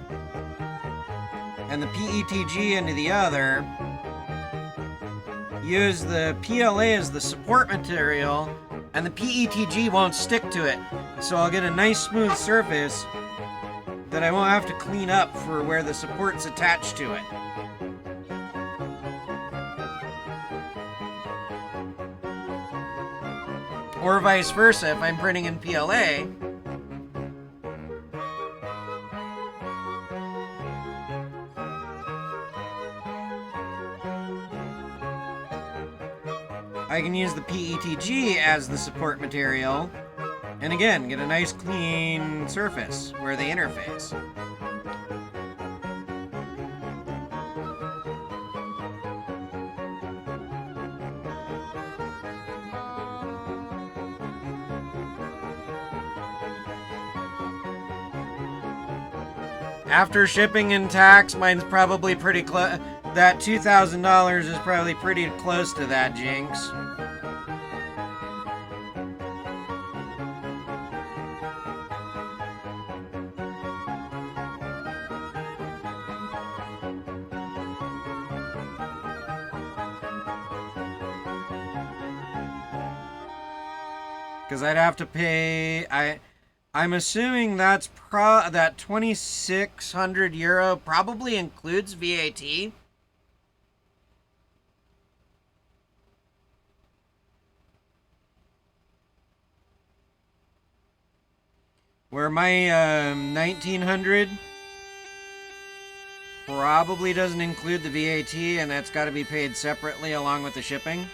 and the PETG into the other. Use the PLA as the support material, and the PETG won't stick to it. So I'll get a nice smooth surface that I won't have to clean up for where the support's attached to it. Or vice versa, if I'm printing in PLA, I can use the PETG as the support material, and again, get a nice clean surface where they interface. After shipping and tax, mine's probably pretty close. That $2,000 is probably pretty close to that, Jinx. Because I'd have to pay... I'm assuming that's that 2,600 euro probably includes VAT. Where my 1,900 probably doesn't include the VAT, and that's got to be paid separately along with the shipping.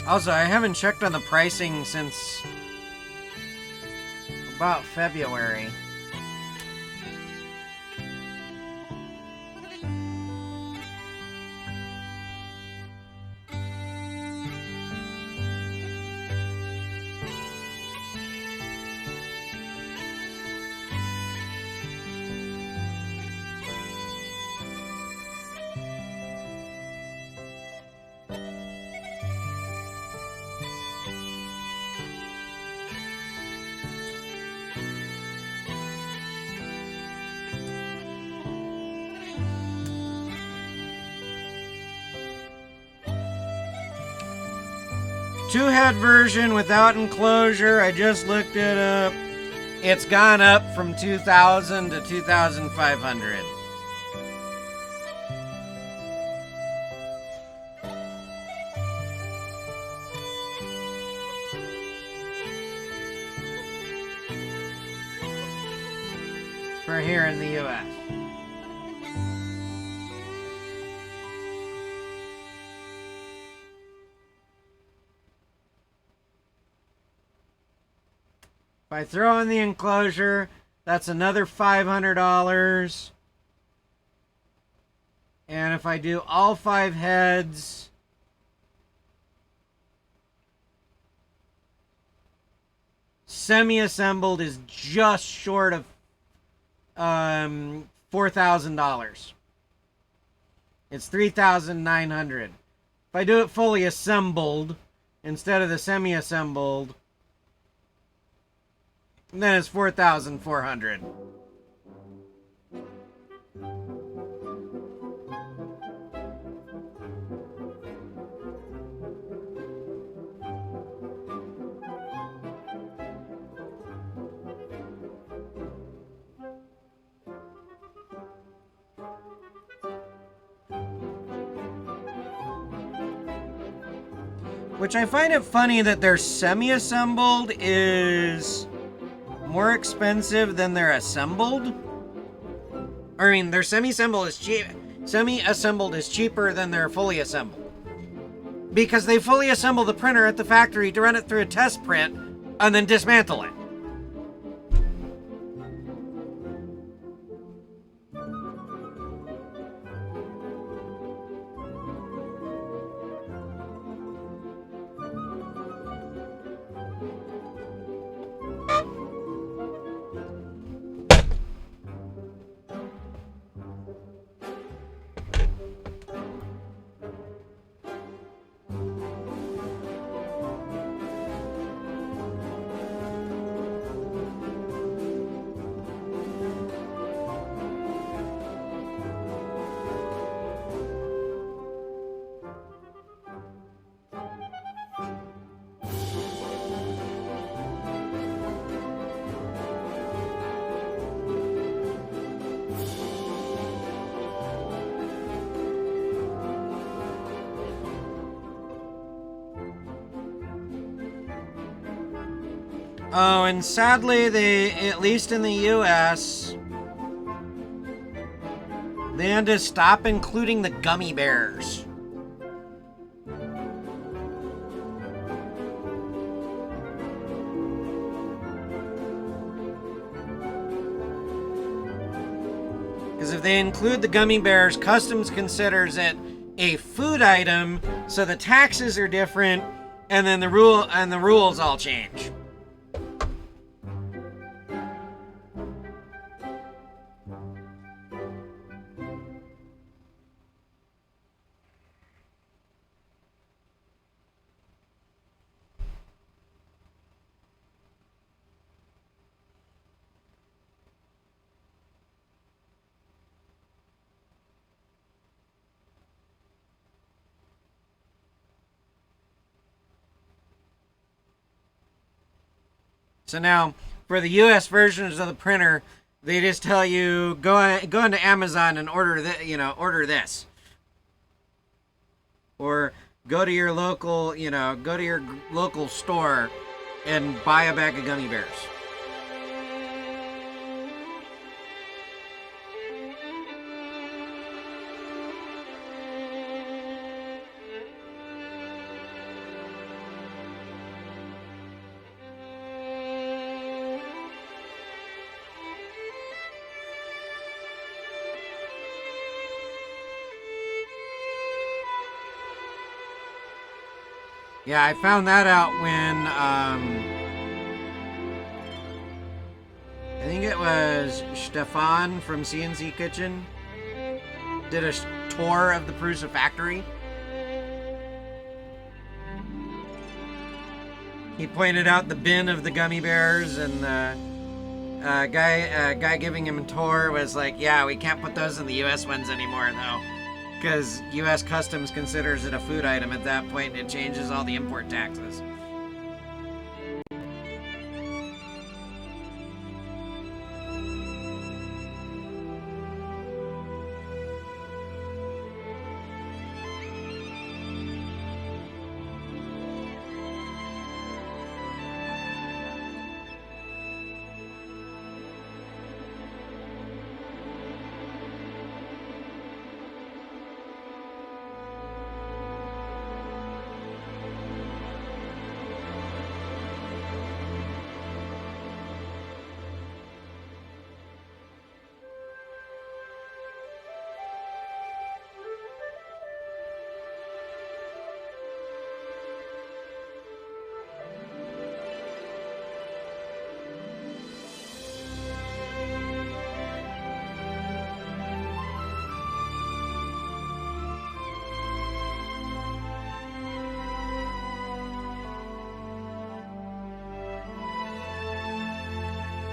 Also, I haven't checked on the pricing since about February. Two-head version without enclosure, I just looked it up. It's gone up from 2,000 to 2,500. For here in the US. If I throw in the enclosure, that's another $500. And if I do all 5 heads, semi-assembled is just short of $4,000. It's $3,900. If I do it fully assembled instead of the semi-assembled, then it's $4,400. Which I find it funny that their semi-assembled is more expensive than their assembled. I mean, their semi-assembled is cheap. Semi-assembled is cheaper than their fully assembled. Because they fully assemble the printer at the factory to run it through a test print and then dismantle it. Oh, and sadly, at least in the US, they had to stop including the gummy bears. Because if they include the gummy bears, Customs considers it a food item, so the taxes are different, and then the rules all change. So now, for the U.S. versions of the printer, they just tell you go into Amazon and order this, or go to your local store and buy a bag of gummy bears. Yeah, I found that out when, I think it was Stefan from CNC Kitchen did a tour of the Prusa factory. He pointed out the bin of the gummy bears, and the guy giving him a tour was like, yeah, we can't put those in the U.S. ones anymore, though. Because U.S. Customs considers it a food item at that point, and it changes all the import taxes.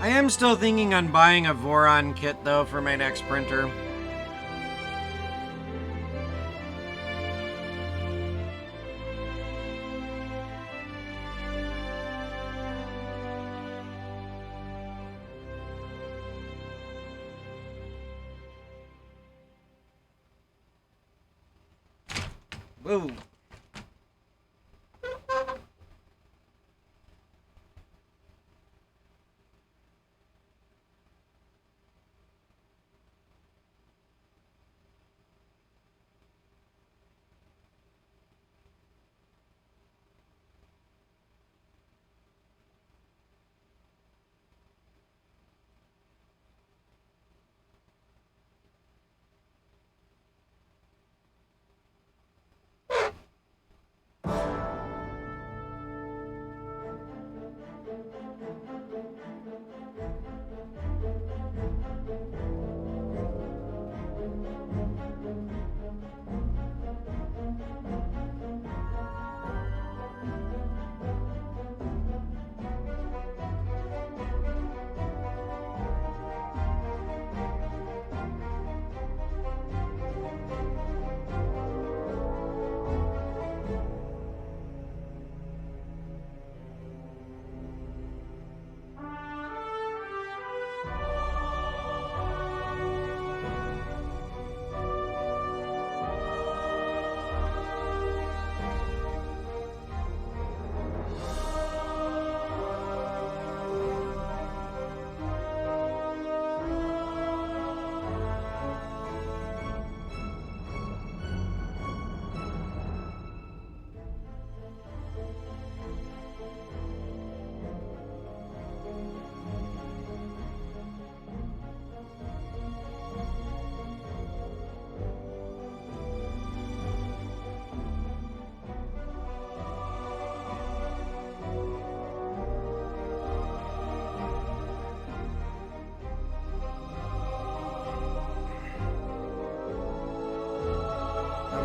I am still thinking on buying a Voron kit, though, for my next printer. Whoa.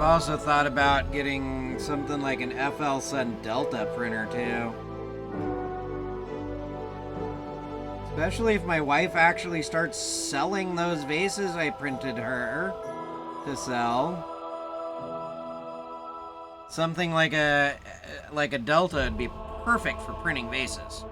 also thought about getting something like an FL Sun Delta printer too. Especially if my wife actually starts selling those vases I printed her to sell. Something like a Delta would be perfect for printing vases.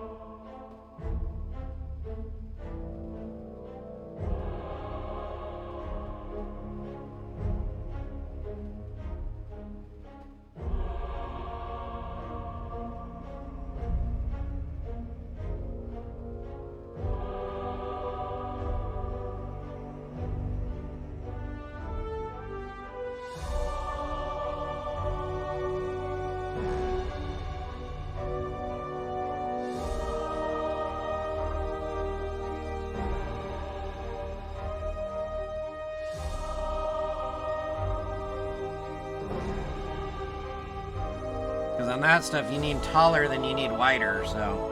Because on that stuff, you need taller than you need wider, so.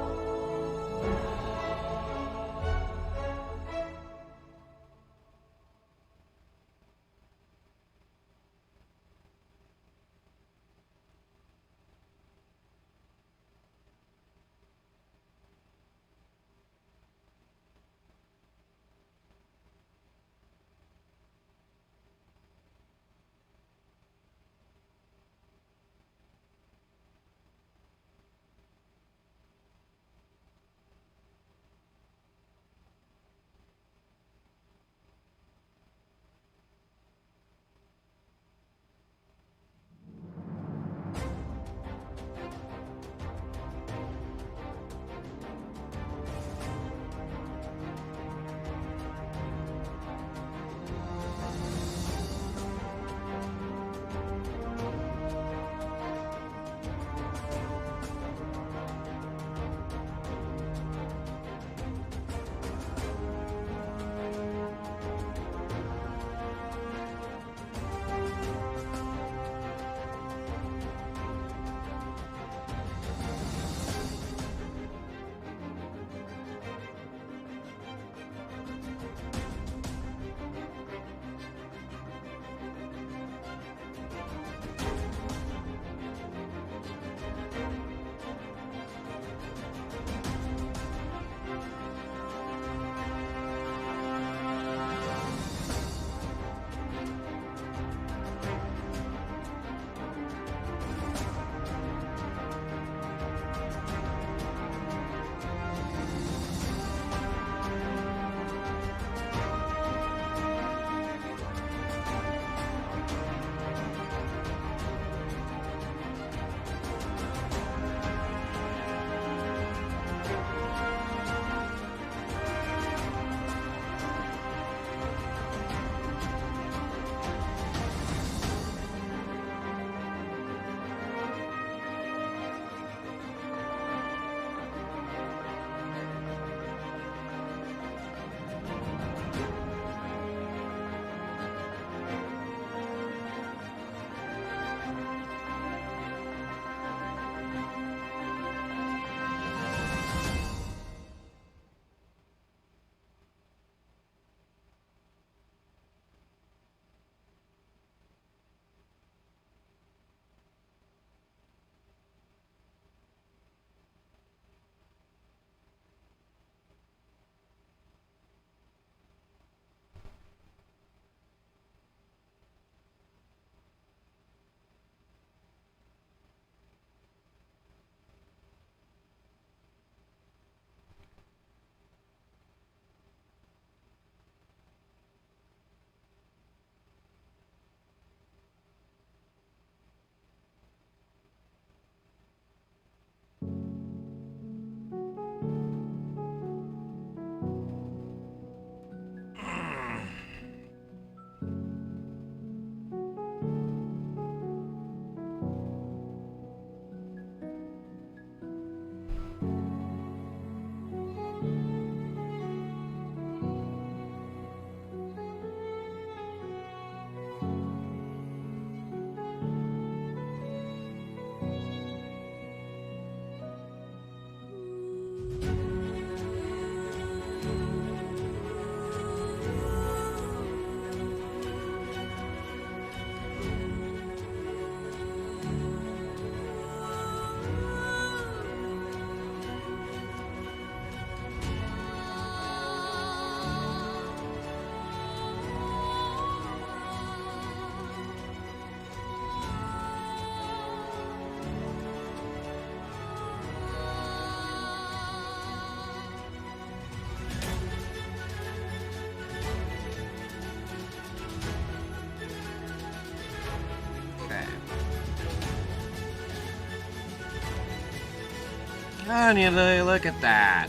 Honey, look at that.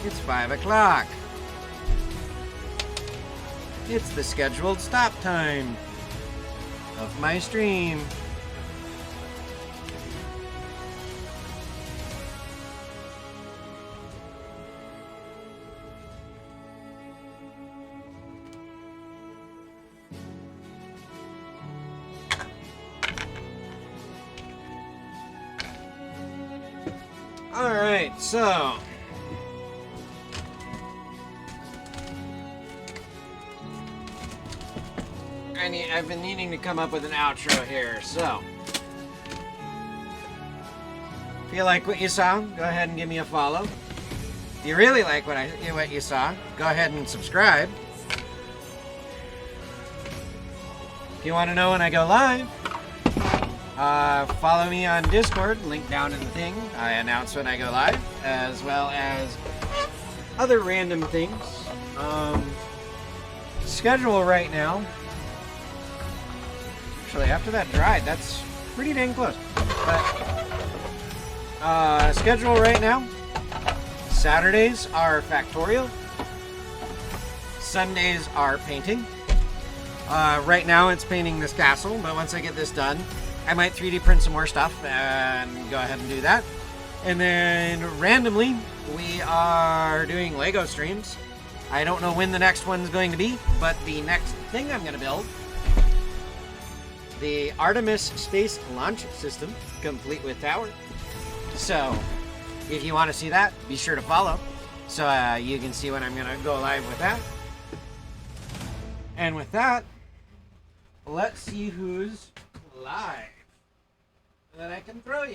It's 5 o'clock. It's the scheduled stop time of my stream. All right, so I've been needing to come up with an outro here, so if you like what you saw, go ahead and give me a follow. If you really like what you saw, go ahead and subscribe. If you want to know when I go live, follow me on Discord, link down in the thing. I announce when I go live, as well as other random things. Schedule right now. Actually, after that dried, that's pretty dang close. But schedule right now. Saturdays are Factorial. Sundays are painting. Right now it's painting this castle, but once I get this done, I might 3D print some more stuff and go ahead and do that. And then randomly, we are doing Lego streams. I don't know when the next one's going to be, but the next thing I'm going to build, the Artemis Space Launch System, complete with tower. So, if you want to see that, be sure to follow, so you can see when I'm going to go live with that. And with that, let's see who's live that I can throw you.